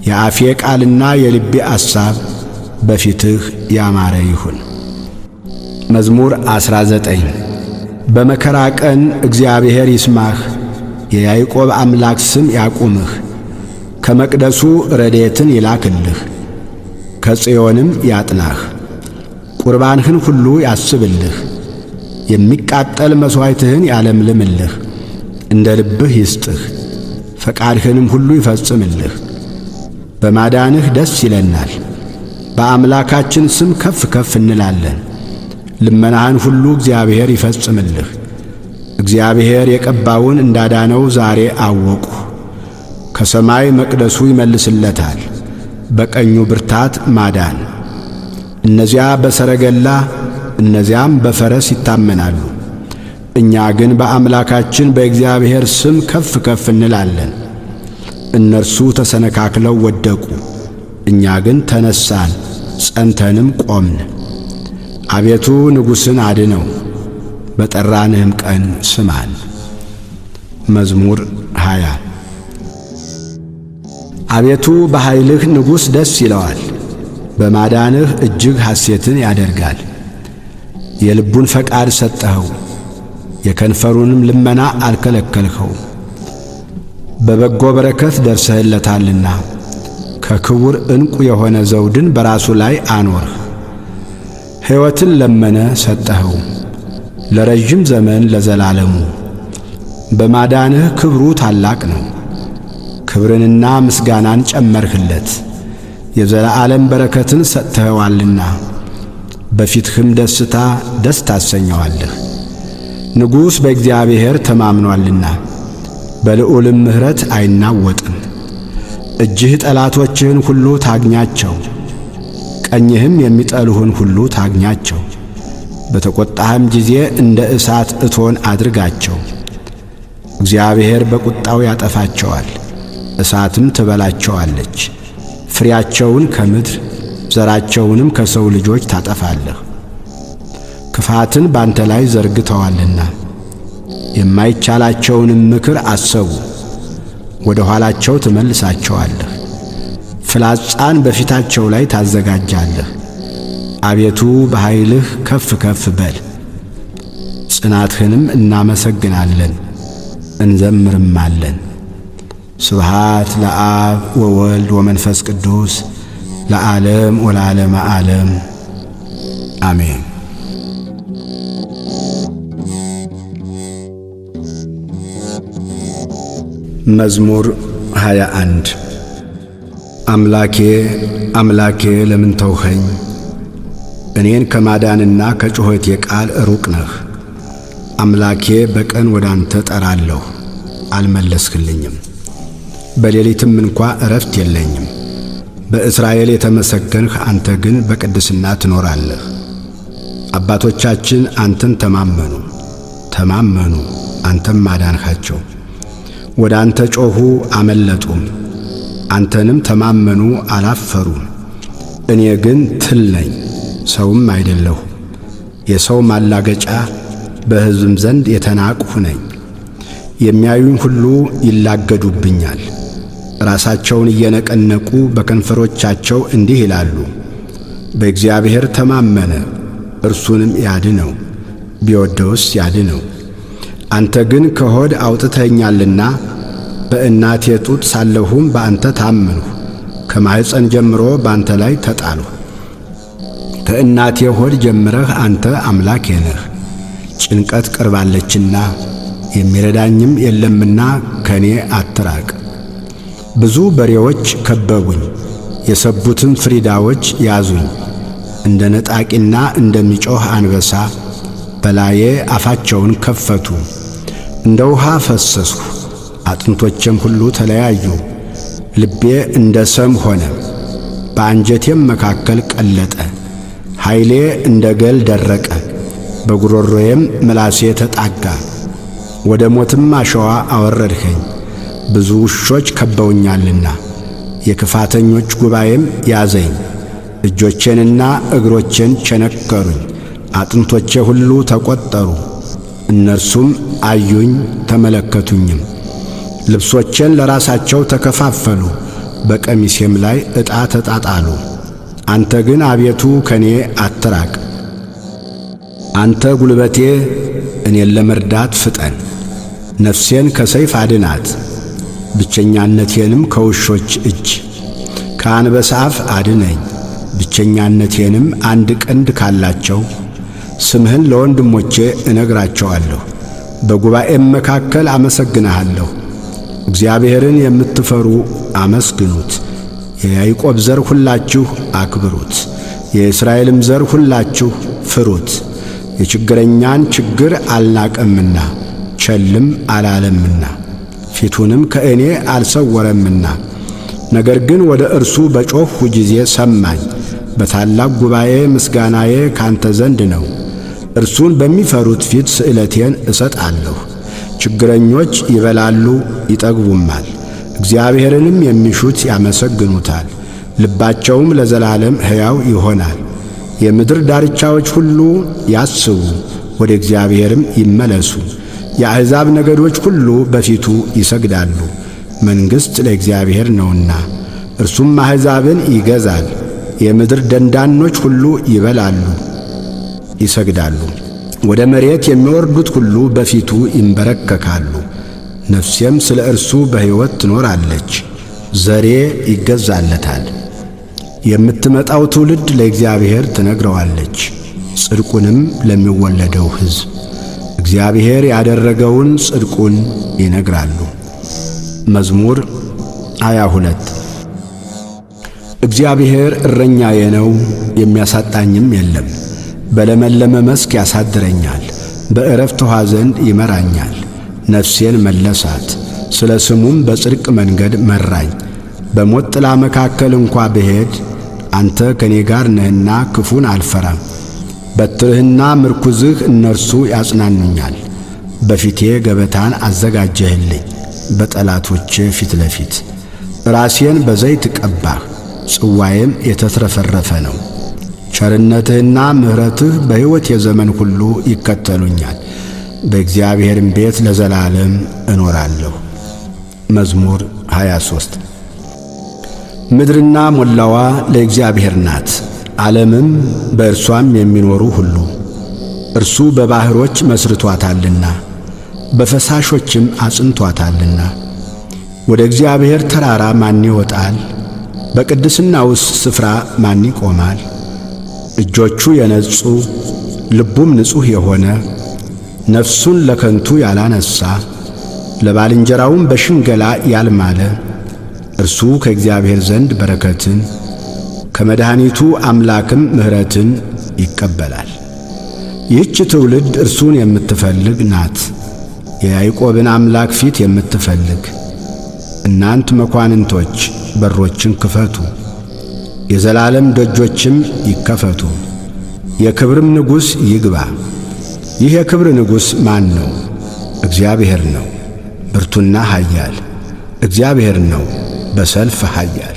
Speaker 2: የአፌ ቃልና የልቤ አሳብ በፊትህ ያማረ ይሁን። መዝሙር 19 በመከራ ቀን እግዚአብሔር ይስማህ፣ የያዕቆብ አምላክ ስም ያቁምህ። ከመቅደሱ ረድኤትን ይላክልህ፣ ከጽዮንም ያጥናህ። ቁርባንህን ሁሉ ያስብልህ፣ የሚቃጠል መሥዋዕትህን ያለምልምልህ። እንደ ልብህ ይስጥህ፣ ፈቃድህንም ሁሉ ይፈጽምልህ። በማዳንህ ደስ ይለናል፣ በአምላካችን ስም ከፍ ከፍ እንላለን። ልመናህን ሁሉ እግዚአብሔር ይፈጽምልህ። እግዚአብሔር የቀባውን እንዳዳነው ዛሬ አወቅሁ። ከሰማይ መቅደሱ ይመልስለታል፣ በቀኙ ብርታት ማዳን። እነዚያ በሰረገላ እነዚያም በፈረስ ይታመናሉ፣ እኛ ግን በአምላካችን በእግዚአብሔር ስም ከፍ ከፍ እንላለን። እነርሱ ተሰነካክለው ወደቁ፣ እኛ ግን ተነሳን፣ ጸንተንም ቆምን። አቤቱ ንጉሥን አድነው፣ በጠራንህም ቀን ስማን። መዝሙር 20 አቤቱ በኃይልህ ንጉሥ ደስ ይለዋል፣ በማዳንህ እጅግ ሐሴትን ያደርጋል። የልቡን ፈቃድ ሰጠኸው፣ የከንፈሩንም ልመና አልከለከልኸው። በበጎ በረከት ደርሰህለታልና ከክቡር ዕንቁ የሆነ ዘውድን በራሱ ላይ አኖርህ። ሕይወትን ለመነ ሰጠኸው፣ ለረዥም ዘመን ለዘላለሙ። በማዳንህ ክብሩ ታላቅ ነው። ክብርንና ምስጋናን ጨመርህለት፣ የዘላለም በረከትን ሰጥተኸዋልና በፊትህም ደስታ ደስ ታሰኘዋለህ። ንጉሥ በእግዚአብሔር ተማምኗልና በልዑልም ምሕረት አይናወጥም። እጅህ ጠላቶችህን ሁሉ ታግኛቸው፣ ቀኝህም የሚጠሉህን ሁሉ ታግኛቸው። በተቈጣህም ጊዜ እንደ እሳት እቶን አድርጋቸው። እግዚአብሔር በቁጣው ያጠፋቸዋል፣ እሳትም ትበላቸዋለች። ፍሬያቸውን ከምድር ዘራቸውንም ከሰው ልጆች ታጠፋለህ። ክፋትን ባንተ ላይ ዘርግተዋልና የማይቻላቸውንም ምክር አሰቡ፣ ወደ ኋላቸው ትመልሳቸዋለህ። ፍላጻን በፊታቸው ላይ ታዘጋጃለህ። አቤቱ በኃይልህ ከፍ ከፍ በል፣ ጽናትህንም እናመሰግናለን እንዘምርማለን። ስብሃት ለአብ ወወልድ ወመንፈስ ቅዱስ ለዓለም ወለዓለመ ዓለም አሜን። መዝሙር 21 አምላኬ አምላኬ ለምን ተውኸኝ? እኔን ከማዳንና ከጩኸቴ ቃል ሩቅ ነህ። አምላኬ በቀን ወደ አንተ ጠራለሁ፣ አልመለስክልኝም። በሌሊትም እንኳ ዕረፍት የለኝም። በእስራኤል የተመሰገንህ አንተ ግን በቅድስና ትኖራለህ። አባቶቻችን አንተን ተማመኑ ተማመኑ፣ አንተም አዳንሃቸው። ወደ አንተ ጮኹ አመለጡም፣ አንተንም ተማመኑ አላፈሩም። እኔ ግን ትል ነኝ ሰውም አይደለሁ፣ የሰው ማላገጫ በሕዝብም ዘንድ የተናቅሁ ነኝ። የሚያዩኝ ሁሉ ይላገዱብኛል። ራሳቸውን እየነቀነቁ በከንፈሮቻቸው እንዲህ ይላሉ፣ በእግዚአብሔር ተማመነ እርሱንም ያድነው፣ ቢወደውስ ያድነው። አንተ ግን ከሆድ አውጥተኸኛልና በእናቴ ጡት ሳለሁም በአንተ ታመንሁ። ከማኅፀን ጀምሮ በአንተ ላይ ተጣልሁ። ከእናቴ ሆድ ጀምረህ አንተ አምላኬ ነህ። ጭንቀት ቀርባለችና የሚረዳኝም የለምና ከኔ አትራቅ። ብዙ በሬዎች ከበቡኝ፣ የሰቡትም ፍሪዳዎች ያዙኝ። እንደ ነጣቂና እንደሚጮኽ አንበሳ በላዬ አፋቸውን ከፈቱ። እንደ ውሃ ፈሰስሁ፣ አጥንቶቼም ሁሉ ተለያዩ። ልቤ እንደ ሰም ሆነ፣ በአንጀቴም መካከል ቀለጠ። ኃይሌ እንደ ገል ደረቀ፣ በጉሮሮዬም ምላሴ ተጣጋ። ወደ ሞትም አሸዋ አወረድኸኝ፣ ብዙ ውሾች ከበውኛልና የክፋተኞች ጉባኤም ያዘኝ። እጆቼንና እግሮቼን ቸነከሩኝ፣ አጥንቶቼ ሁሉ ተቈጠሩ። እነርሱም አዩኝ ተመለከቱኝም። ልብሶቼን ለራሳቸው ተከፋፈሉ፣ በቀሚሴም ላይ ዕጣ ተጣጣሉ። አንተ ግን አቤቱ ከኔ አትራቅ። አንተ ጉልበቴ፣ እኔን ለመርዳት ፍጠን። ነፍሴን ከሰይፍ አድናት፣ ብቸኛነቴንም ከውሾች እጅ። ከአንበሳ አፍ አድነኝ፣ ብቸኛነቴንም አንድ ቀንድ ካላቸው። ስምህን ለወንድሞቼ እነግራቸዋለሁ፣ በጉባኤም መካከል አመሰግንሃለሁ። እግዚአብሔርን የምትፈሩ አመስግኑት፣ የያዕቆብ ዘር ሁላችሁ አክብሩት፣ የእስራኤልም ዘር ሁላችሁ ፍሩት። የችግረኛን ችግር አልናቀምና ቸልም አላለምና ፊቱንም ከእኔ አልሰወረምና። ነገር ግን ወደ እርሱ በጮኽሁ ጊዜ ሰማኝ። በታላቅ ጉባኤ ምስጋናዬ ካንተ ዘንድ ነው። እርሱን በሚፈሩት ፊት ስእለቴን እሰጣለሁ። ችግረኞች ይበላሉ ይጠግቡማል፣ እግዚአብሔርንም የሚሹት ያመሰግኑታል። ልባቸውም ለዘላለም ሕያው ይሆናል። የምድር ዳርቻዎች ሁሉ ያስቡ፣ ወደ እግዚአብሔርም ይመለሱ። የአሕዛብ ነገዶች ሁሉ በፊቱ ይሰግዳሉ። መንግሥት ለእግዚአብሔር ነውና እርሱም አሕዛብን ይገዛል። የምድር ደንዳኖች ሁሉ ይበላሉ፣ ይሰግዳሉ። ወደ መሬት የሚወርዱት ሁሉ በፊቱ ይንበረከካሉ። ነፍሴም ስለ እርሱ በሕይወት ትኖራለች፣ ዘሬ ይገዛለታል። የምትመጣው ትውልድ ለእግዚአብሔር ትነግረዋለች፣ ጽድቁንም ለሚወለደው ሕዝብ እግዚአብሔር ያደረገውን ጽድቁን ይነግራሉ። መዝሙር 22 እግዚአብሔር እረኛዬ ነው፣ የሚያሳጣኝም የለም። በለመለመ መስክ ያሳድረኛል፣ በዕረፍት ውኃ ዘንድ ይመራኛል። ነፍሴን መለሳት፣ ስለ ስሙም በጽድቅ መንገድ መራኝ። በሞት ጥላ መካከል እንኳ ብሄድ አንተ ከኔ ጋር ነህና ክፉን አልፈራም። በትርህና ምርኩዝህ እነርሱ ያጽናኑኛል። በፊቴ ገበታን አዘጋጀህልኝ፣ በጠላቶቼ ፊት ለፊት። ራሴን በዘይት ቀባህ፣ ጽዋዬም የተትረፈረፈ ነው። ቸርነትህና ምሕረትህ በሕይወቴ ዘመን ሁሉ ይከተሉኛል፣ በእግዚአብሔርም ቤት ለዘላለም እኖራለሁ። መዝሙር 23 ምድርና ሞላዋ ለእግዚአብሔር ናት፣ ዓለምም በእርሷም የሚኖሩ ሁሉ። እርሱ በባሕሮች መስርቶአታልና በፈሳሾችም አጽንቶአታልና። ወደ እግዚአብሔር ተራራ ማን ይወጣል? በቅድስናውስ ስፍራ ማን ይቆማል? እጆቹ የነጹ ልቡም ንጹሕ የሆነ ነፍሱን ለከንቱ ያላነሣ ለባልንጀራውም በሽንገላ ያልማለ እርሱ ከእግዚአብሔር ዘንድ በረከትን ከመድኃኒቱ አምላክም ምሕረትን ይቀበላል። ይህች ትውልድ እርሱን የምትፈልግ ናት፣ የያዕቆብን አምላክ ፊት የምትፈልግ። እናንት መኳንንቶች በሮችን ክፈቱ፣ የዘላለም ደጆችም ይከፈቱ፣ የክብርም ንጉሥ ይግባ። ይህ የክብር ንጉሥ ማን ነው? እግዚአብሔር ነው፣ ብርቱና ኃያል እግዚአብሔር ነው፣ በሰልፍ ኃያል።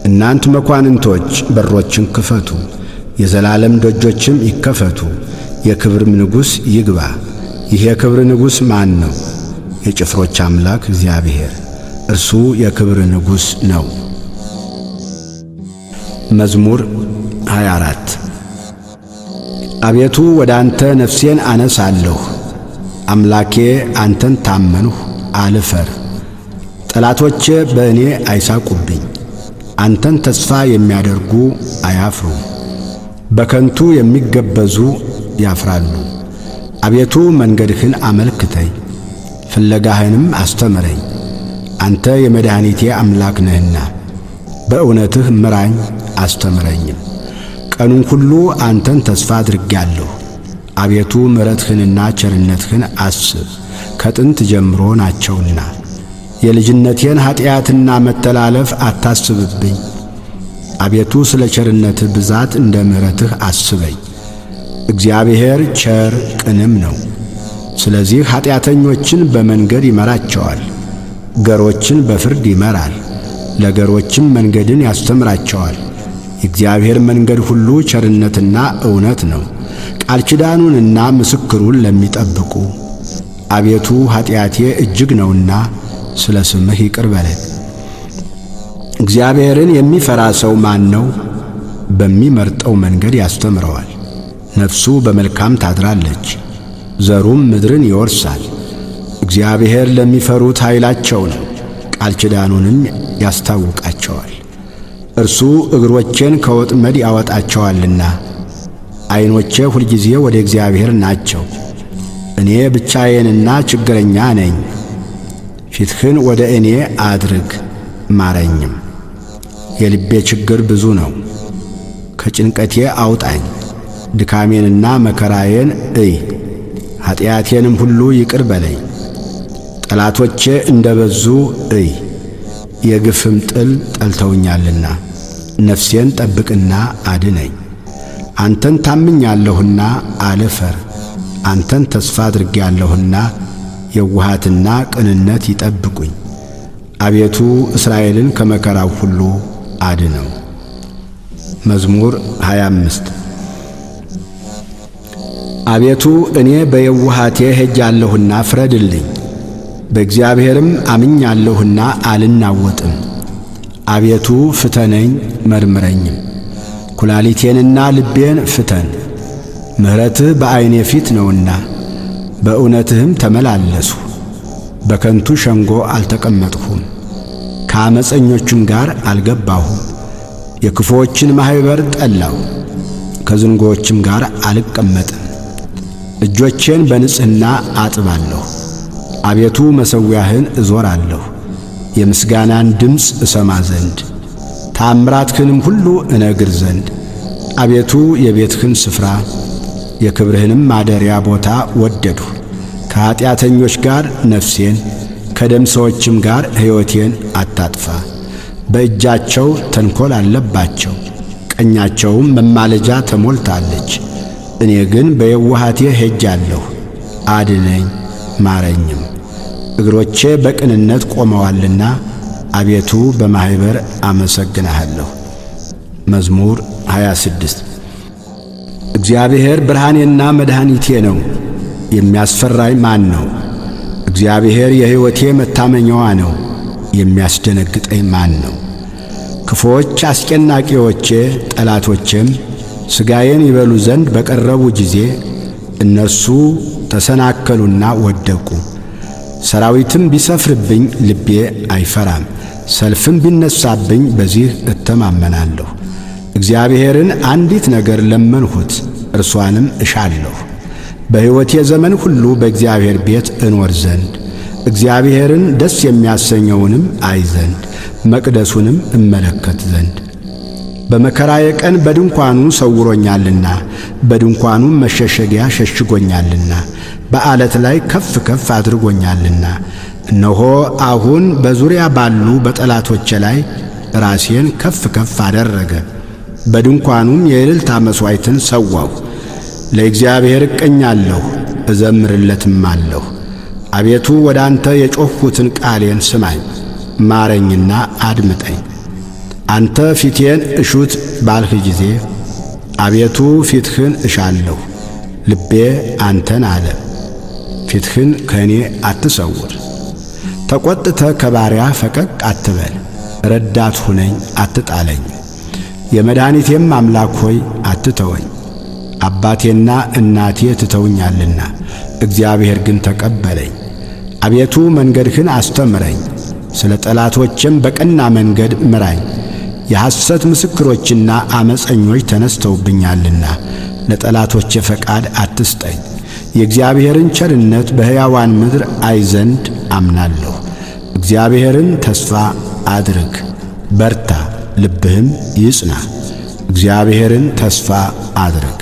Speaker 2: እናንት መኳንንቶች በሮችን ክፈቱ፣ የዘላለም ደጆችም ይከፈቱ፣ የክብርም ንጉሥ ይግባ። ይህ የክብር ንጉሥ ማን ነው? የጭፍሮች አምላክ እግዚአብሔር፣ እርሱ የክብር ንጉሥ ነው። መዝሙር 24 አቤቱ ወደ አንተ ነፍሴን አነሳለሁ። አምላኬ አንተን ታመንሁ፣ አልፈር። ጠላቶቼ በእኔ አይሳቁብኝ። አንተን ተስፋ የሚያደርጉ አያፍሩም፣ በከንቱ የሚገበዙ ያፍራሉ። አቤቱ መንገድህን አመልክተኝ፣ ፍለጋህንም አስተምረኝ። አንተ የመድኃኒቴ አምላክ ነህና በእውነትህ ምራኝ አስተምረኝም። ቀኑን ሁሉ አንተን ተስፋ አድርጌአለሁ። አቤቱ ምሕረትህንና ቸርነትህን አስብ፣ ከጥንት ጀምሮ ናቸውና። የልጅነቴን ኀጢአትና መተላለፍ አታስብብኝ። አቤቱ ስለ ቸርነትህ ብዛት እንደ ምሕረትህ አስበኝ። እግዚአብሔር ቸር ቅንም ነው። ስለዚህ ኀጢአተኞችን በመንገድ ይመራቸዋል፣ ገሮችን በፍርድ ይመራል፣ ለገሮችም መንገድን ያስተምራቸዋል። የእግዚአብሔር መንገድ ሁሉ ቸርነትና እውነት ነው፣ ቃል ኪዳኑንና ምስክሩን ለሚጠብቁ። አቤቱ ኀጢአቴ እጅግ ነውና ስለ ስምህ ይቅር በለኝ። እግዚአብሔርን የሚፈራ ሰው ማን ነው? በሚመርጠው መንገድ ያስተምረዋል። ነፍሱ በመልካም ታድራለች፣ ዘሩም ምድርን ይወርሳል። እግዚአብሔር ለሚፈሩት ኃይላቸው ነው፣ ቃል ኪዳኑንም ያስታውቃቸዋል። እርሱ እግሮቼን ከወጥመድ ያወጣቸዋልና። ዐይኖቼ ሁልጊዜ ወደ እግዚአብሔር ናቸው። እኔ ብቻዬንና ችግረኛ ነኝ። ፊትህን ወደ እኔ አድርግ ማረኝም። የልቤ ችግር ብዙ ነው፣ ከጭንቀቴ አውጣኝ። ድካሜንና መከራዬን እይ፣ ኀጢአቴንም ሁሉ ይቅር በለኝ። ጠላቶቼ እንደ በዙ እይ፣ የግፍም ጥል ጠልተውኛልና። ነፍሴን ጠብቅና አድነኝ። አንተን ታምኛለሁና አልፈር። አንተን ተስፋ አድርጌአለሁና የውሃትና ቅንነት ይጠብቁኝ። አቤቱ እስራኤልን ከመከራው ሁሉ አድነው። መዝሙር 25 አቤቱ እኔ በየውሃቴ ሄጃለሁና ፍረድልኝ። በእግዚአብሔርም አምኛለሁና አልናወጥም። አቤቱ ፍተነኝ መርምረኝም፣ ኩላሊቴንና ልቤን ፍተን። ምሕረትህ በዐይኔ ፊት ነውና በእውነትህም ተመላለሱ። በከንቱ ሸንጎ አልተቀመጥሁም፣ ከዓመፀኞችም ጋር አልገባሁም። የክፉዎችን ማኅበር ጠላሁ፣ ከዝንጎዎችም ጋር አልቀመጥም። እጆቼን በንጽሕና አጥባለሁ። አቤቱ መሠዊያህን እዞራለሁ፣ የምስጋናን ድምፅ እሰማ ዘንድ ተአምራትህንም ሁሉ እነግር ዘንድ። አቤቱ የቤትህን ስፍራ የክብርህንም ማደሪያ ቦታ ወደድሁ። ከኀጢአተኞች ጋር ነፍሴን ከደም ሰዎችም ጋር ሕይወቴን አታጥፋ። በእጃቸው ተንኰል አለባቸው፣ ቀኛቸውም መማለጃ ተሞልታለች። እኔ ግን በየዋሃቴ ሄጃለሁ፣ አድነኝ ማረኝም። እግሮቼ በቅንነት ቆመዋልና አቤቱ በማኅበር አመሰግንሃለሁ። መዝሙር 26 እግዚአብሔር ብርሃኔና መድኃኒቴ ነው፣ የሚያስፈራኝ ማን ነው? እግዚአብሔር የሕይወቴ መታመኛዋ ነው፣ የሚያስደነግጠኝ ማን ነው? ክፉዎች አስጨናቂዎቼ ጠላቶቼም ሥጋዬን ይበሉ ዘንድ በቀረቡ ጊዜ እነርሱ ተሰናከሉና ወደቁ። ሰራዊትም ቢሰፍርብኝ ልቤ አይፈራም፣ ሰልፍም ቢነሳብኝ በዚህ እተማመናለሁ። እግዚአብሔርን አንዲት ነገር ለመንሁት፣ እርሷንም እሻለሁ፣ በሕይወቴ ዘመን ሁሉ በእግዚአብሔር ቤት እኖር ዘንድ፣ እግዚአብሔርን ደስ የሚያሰኘውንም አይ ዘንድ፣ መቅደሱንም እመለከት ዘንድ። በመከራዬ ቀን በድንኳኑ ሰውሮኛልና፣ በድንኳኑም መሸሸጊያ ሸሽጎኛልና፣ በዓለት ላይ ከፍ ከፍ አድርጎኛልና። እነሆ አሁን በዙሪያ ባሉ በጠላቶቼ ላይ ራሴን ከፍ ከፍ አደረገ። በድንኳኑም የእልልታ መሥዋዕትን ሰዋሁ። ለእግዚአብሔር እቀኛለሁ እዘምርለትም አለሁ። አቤቱ ወደ አንተ የጮኽሁትን ቃሌን ስማኝ፣ ማረኝና አድምጠኝ። አንተ ፊቴን እሹት ባልህ ጊዜ አቤቱ ፊትህን እሻለሁ። ልቤ አንተን አለ፣ ፊትህን ከእኔ አትሰውር። ተቈጥተ ከባሪያ ፈቀቅ አትበል፣ ረዳት ሁነኝ አትጣለኝ። የመድኃኒቴም አምላክ ሆይ አትተወኝ። አባቴና እናቴ ትተውኛልና እግዚአብሔር ግን ተቀበለኝ። አቤቱ መንገድህን አስተምረኝ፣ ስለ ጠላቶችም በቀና መንገድ ምራኝ። የሐሰት ምስክሮችና ዓመፀኞች ተነስተውብኛልና ለጠላቶቼ ፈቃድ አትስጠኝ። የእግዚአብሔርን ቸርነት በሕያዋን ምድር አይ ዘንድ አምናለሁ። እግዚአብሔርን ተስፋ አድርግ፣ በርታ፣ ልብህም ይጽና። እግዚአብሔርን ተስፋ አድርግ።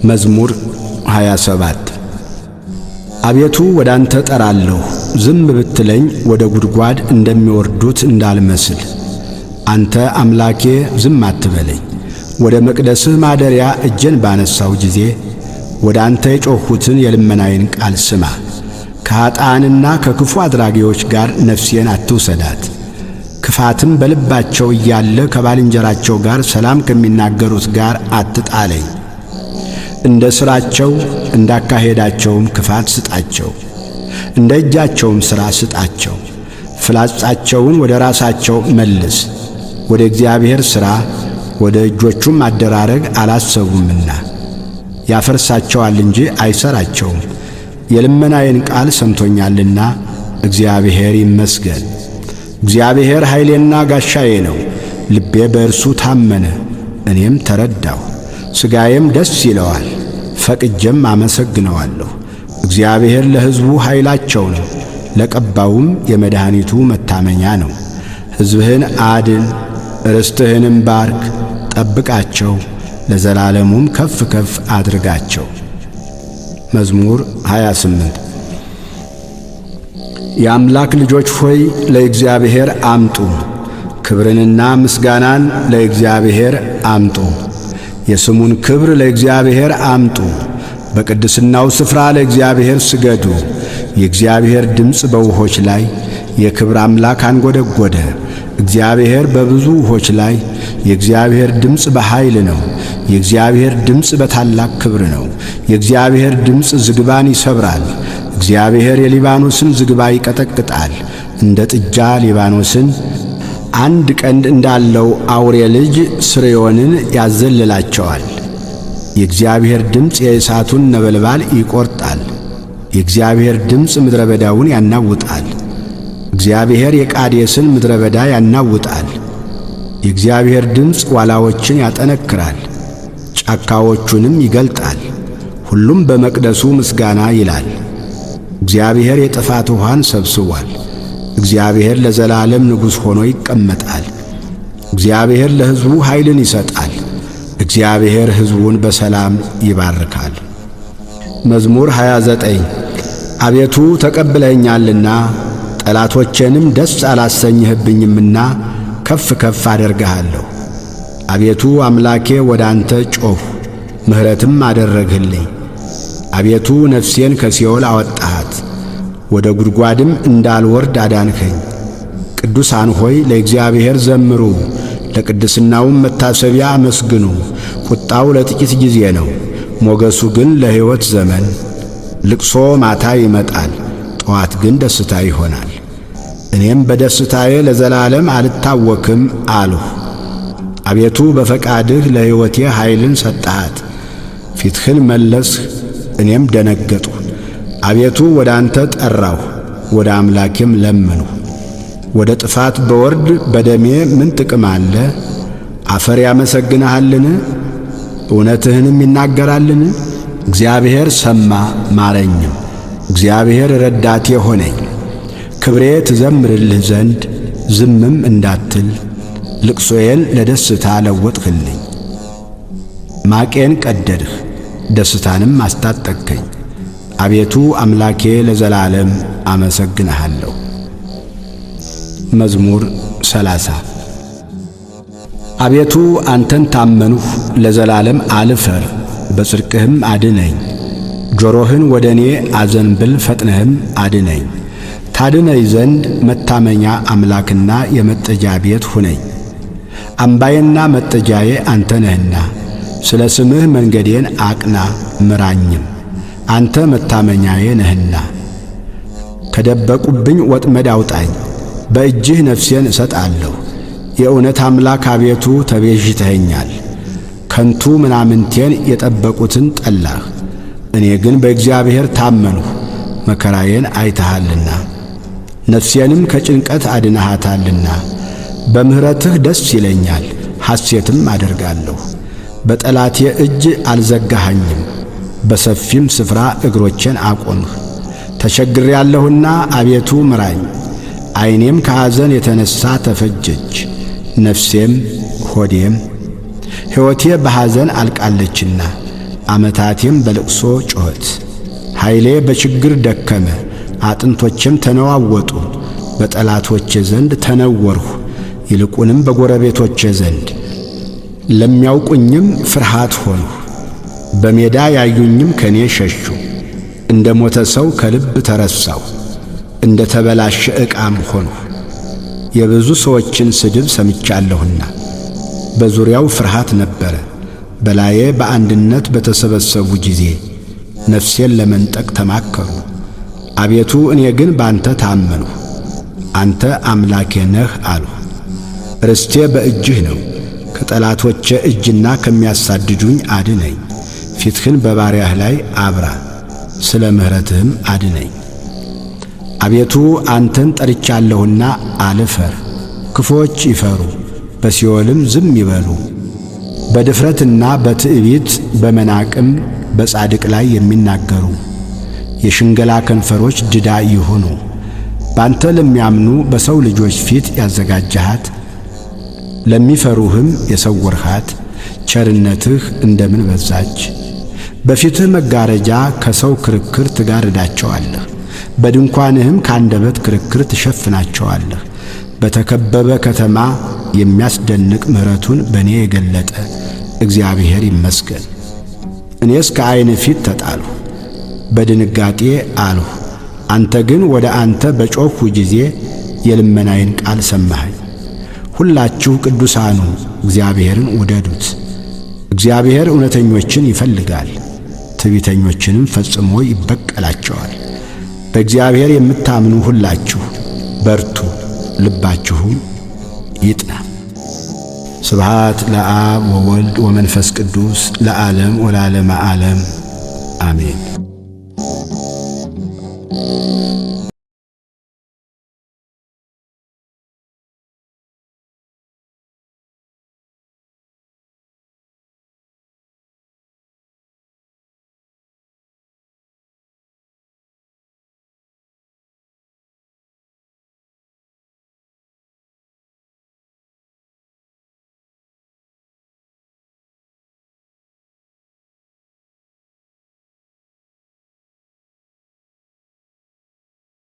Speaker 2: መዝሙር 27 አቤቱ ወደ አንተ ጠራለሁ፣ ዝም ብትለኝ ወደ ጉድጓድ እንደሚወርዱት እንዳልመስል። አንተ አምላኬ ዝም አትበለኝ። ወደ መቅደስህ ማደሪያ እጄን ባነሳው ጊዜ ወደ አንተ የጮኽሁትን የልመናዬን ቃል ስማ። ከኀጥኣንና ከክፉ አድራጊዎች ጋር ነፍሴን አትውሰዳት። ክፋትም በልባቸው እያለ ከባልንጀራቸው ጋር ሰላም ከሚናገሩት ጋር አትጣለኝ። እንደ ሥራቸው እንዳካሄዳቸውም ክፋት ስጣቸው፣ እንደ እጃቸውም ሥራ ስጣቸው። ፍላጻቸውን ወደ ራሳቸው መልስ፣ ወደ እግዚአብሔር ሥራ ወደ እጆቹም አደራረግ አላሰቡምና። ያፈርሳቸዋል እንጂ አይሠራቸውም። የልመናዬን ቃል ሰምቶኛልና እግዚአብሔር ይመስገን። እግዚአብሔር ኃይሌና ጋሻዬ ነው፣ ልቤ በእርሱ ታመነ። እኔም ተረዳሁ፣ ሥጋዬም ደስ ይለዋል፣ ፈቅጄም አመሰግነዋለሁ። እግዚአብሔር ለሕዝቡ ኃይላቸው ነው፣ ለቀባውም የመድኃኒቱ መታመኛ ነው። ሕዝብህን አድን፣ ርስትህንም ባርክ፣ ጠብቃቸው፣ ለዘላለሙም ከፍ ከፍ አድርጋቸው። መዝሙር 28 የአምላክ ልጆች ሆይ ለእግዚአብሔር አምጡ፣ ክብርንና ምስጋናን ለእግዚአብሔር አምጡ። የስሙን ክብር ለእግዚአብሔር አምጡ፣ በቅድስናው ስፍራ ለእግዚአብሔር ስገዱ። የእግዚአብሔር ድምፅ በውኆች ላይ፣ የክብር አምላክ አንጐደጐደ። እግዚአብሔር በብዙ ውኆች ላይ፣ የእግዚአብሔር ድምፅ በኃይል ነው። የእግዚአብሔር ድምፅ በታላቅ ክብር ነው። የእግዚአብሔር ድምፅ ዝግባን ይሰብራል። እግዚአብሔር የሊባኖስን ዝግባ ይቀጠቅጣል። እንደ ጥጃ ሊባኖስን አንድ ቀንድ እንዳለው አውሬ ልጅ ስርዮንን ያዘልላቸዋል። የእግዚአብሔር ድምፅ የእሳቱን ነበልባል ይቈርጣል። የእግዚአብሔር ድምፅ ምድረ በዳውን ያናውጣል። እግዚአብሔር የቃዴስን ምድረ በዳ ያናውጣል። የእግዚአብሔር ድምፅ ዋላዎችን ያጠነክራል፣ ጫካዎቹንም ይገልጣል። ሁሉም በመቅደሱ ምስጋና ይላል። እግዚአብሔር የጥፋት ውኃን ሰብስቧል። እግዚአብሔር ለዘላለም ንጉሥ ሆኖ ይቀመጣል። እግዚአብሔር ለሕዝቡ ኃይልን ይሰጣል። እግዚአብሔር ሕዝቡን በሰላም ይባርካል። መዝሙር 29 አቤቱ ተቀብለኸኛልና ጠላቶቼንም ደስ አላሰኘህብኝምና ከፍ ከፍ አደርግሃለሁ። አቤቱ አምላኬ ወደ አንተ ጮኽሁ፣ ምሕረትም አደረግህልኝ። አቤቱ ነፍሴን ከሲኦል አወጣሃት፣ ወደ ጉድጓድም እንዳልወርድ አዳንከኝ። ቅዱሳን ሆይ ለእግዚአብሔር ዘምሩ፣ ለቅድስናውም መታሰቢያ አመስግኑ። ቁጣው ለጥቂት ጊዜ ነው፣ ሞገሱ ግን ለሕይወት ዘመን። ልቅሶ ማታ ይመጣል፣ ጠዋት ግን ደስታ ይሆናል። እኔም በደስታዬ ለዘላለም አልታወክም አልሁ። አቤቱ በፈቃድህ ለሕይወቴ ኃይልን ሰጠሃት። ፊትህን መለስህ፣ እኔም ደነገጥሁ። አቤቱ ወደ አንተ ጠራሁ፣ ወደ አምላኬም ለመንሁ። ወደ ጥፋት በወርድ በደሜ ምን ጥቅም አለ? አፈር ያመሰግንሃልን? እውነትህንም ይናገራልን? እግዚአብሔር ሰማ ማረኝም፣ እግዚአብሔር ረዳቴ ሆነኝ። ክብሬ ትዘምርልህ ዘንድ ዝምም እንዳትል፣ ልቅሶዬን ለደስታ ለወጥህልኝ። ማቄን ቀደድህ፣ ደስታንም አስታጠቅከኝ። አቤቱ አምላኬ ለዘላለም አመሰግንሃለሁ። መዝሙር 30 አቤቱ አንተን ታመንሁ፣ ለዘላለም አልፈር፣ በጽድቅህም አድነኝ። ጆሮህን ወደ እኔ አዘንብል፣ ፈጥነህም አድነኝ። ታድነኝ ዘንድ መታመኛ አምላክና የመጠጃ ቤት ሁነኝ። አምባዬና መጠጃዬ አንተ ነህና፣ ስለ ስምህ መንገዴን አቅና ምራኝም። አንተ መታመኛዬ ነህና። ከደበቁብኝ ወጥመድ አውጣኝ፣ በእጅህ ነፍሴን እሰጣለሁ። የእውነት አምላክ አቤቱ ተቤዥተኸኛል። ከንቱ ምናምንቴን የጠበቁትን ጠላህ። እኔ ግን በእግዚአብሔር ታመንሁ፣ መከራዬን አይተሃልና ነፍሴንም ከጭንቀት አድነሃታልና። በምሕረትህ ደስ ይለኛል፣ ሐሴትም አደርጋለሁ። በጠላቴ እጅ አልዘጋኸኝም፣ በሰፊም ስፍራ እግሮቼን አቆምህ። ተቸግሬአለሁና አቤቱ ምራኝ፣ ዐይኔም ከሐዘን የተነሣ ተፈጀች፣ ነፍሴም ሆዴም። ሕይወቴ በሐዘን አልቃለችና ዓመታቴም በልቅሶ ጮኸት። ኃይሌ በችግር ደከመ፣ አጥንቶቼም ተነዋወጡ። በጠላቶቼ ዘንድ ተነወርሁ፣ ይልቁንም በጎረቤቶቼ ዘንድ። ለሚያውቁኝም ፍርሃት ሆንሁ፣ በሜዳ ያዩኝም ከኔ ሸሹ። እንደ ሞተ ሰው ከልብ ተረሳሁ፣ እንደ ተበላሸ ዕቃም ሆንሁ። የብዙ ሰዎችን ስድብ ሰምቻለሁና በዙሪያው ፍርሃት ነበረ። በላዬ በአንድነት በተሰበሰቡ ጊዜ ነፍሴን ለመንጠቅ ተማከሩ። አቤቱ እኔ ግን ባንተ ታመንሁ፣ አንተ አምላኬ ነህ አልሁ። ርስቴ በእጅህ ነው፣ ከጠላቶቼ እጅና ከሚያሳድዱኝ አድነኝ። ፊትህን በባሪያህ ላይ አብራ፣ ስለ ምሕረትህም አድነኝ። አቤቱ አንተን ጠርቻለሁና አልፈር። ክፉዎች ይፈሩ፣ በሲኦልም ዝም ይበሉ። በድፍረትና በትዕቢት በመናቅም በጻድቅ ላይ የሚናገሩ የሽንገላ ከንፈሮች ድዳ ይሁኑ። ባንተ ለሚያምኑ በሰው ልጆች ፊት ያዘጋጀሃት፣ ለሚፈሩህም የሰወርሃት ቸርነትህ እንደምን በዛች! በፊትህ መጋረጃ ከሰው ክርክር ትጋርዳቸዋለህ፣ በድንኳንህም ከአንደበት ክርክር ትሸፍናቸዋለህ። በተከበበ ከተማ የሚያስደንቅ ምሕረቱን በእኔ የገለጠ እግዚአብሔር ይመስገን። እኔስ ከዐይን ፊት ተጣልሁ፣ በድንጋጤ አልሁ። አንተ ግን ወደ አንተ በጮኽሁ ጊዜ የልመናዬን ቃል ሰማኸኝ። ሁላችሁ ቅዱሳኑ እግዚአብሔርን ውደዱት። እግዚአብሔር እውነተኞችን ይፈልጋል፣ ትዕቢተኞችንም ፈጽሞ ይበቀላቸዋል። በእግዚአብሔር የምታምኑ ሁላችሁ በርቱ፣ ልባችሁም ይጥና። ስብሃት ለአብ ወወልድ ወመንፈስ ቅዱስ ለዓለም ወለዓለመ ዓለም አሜን።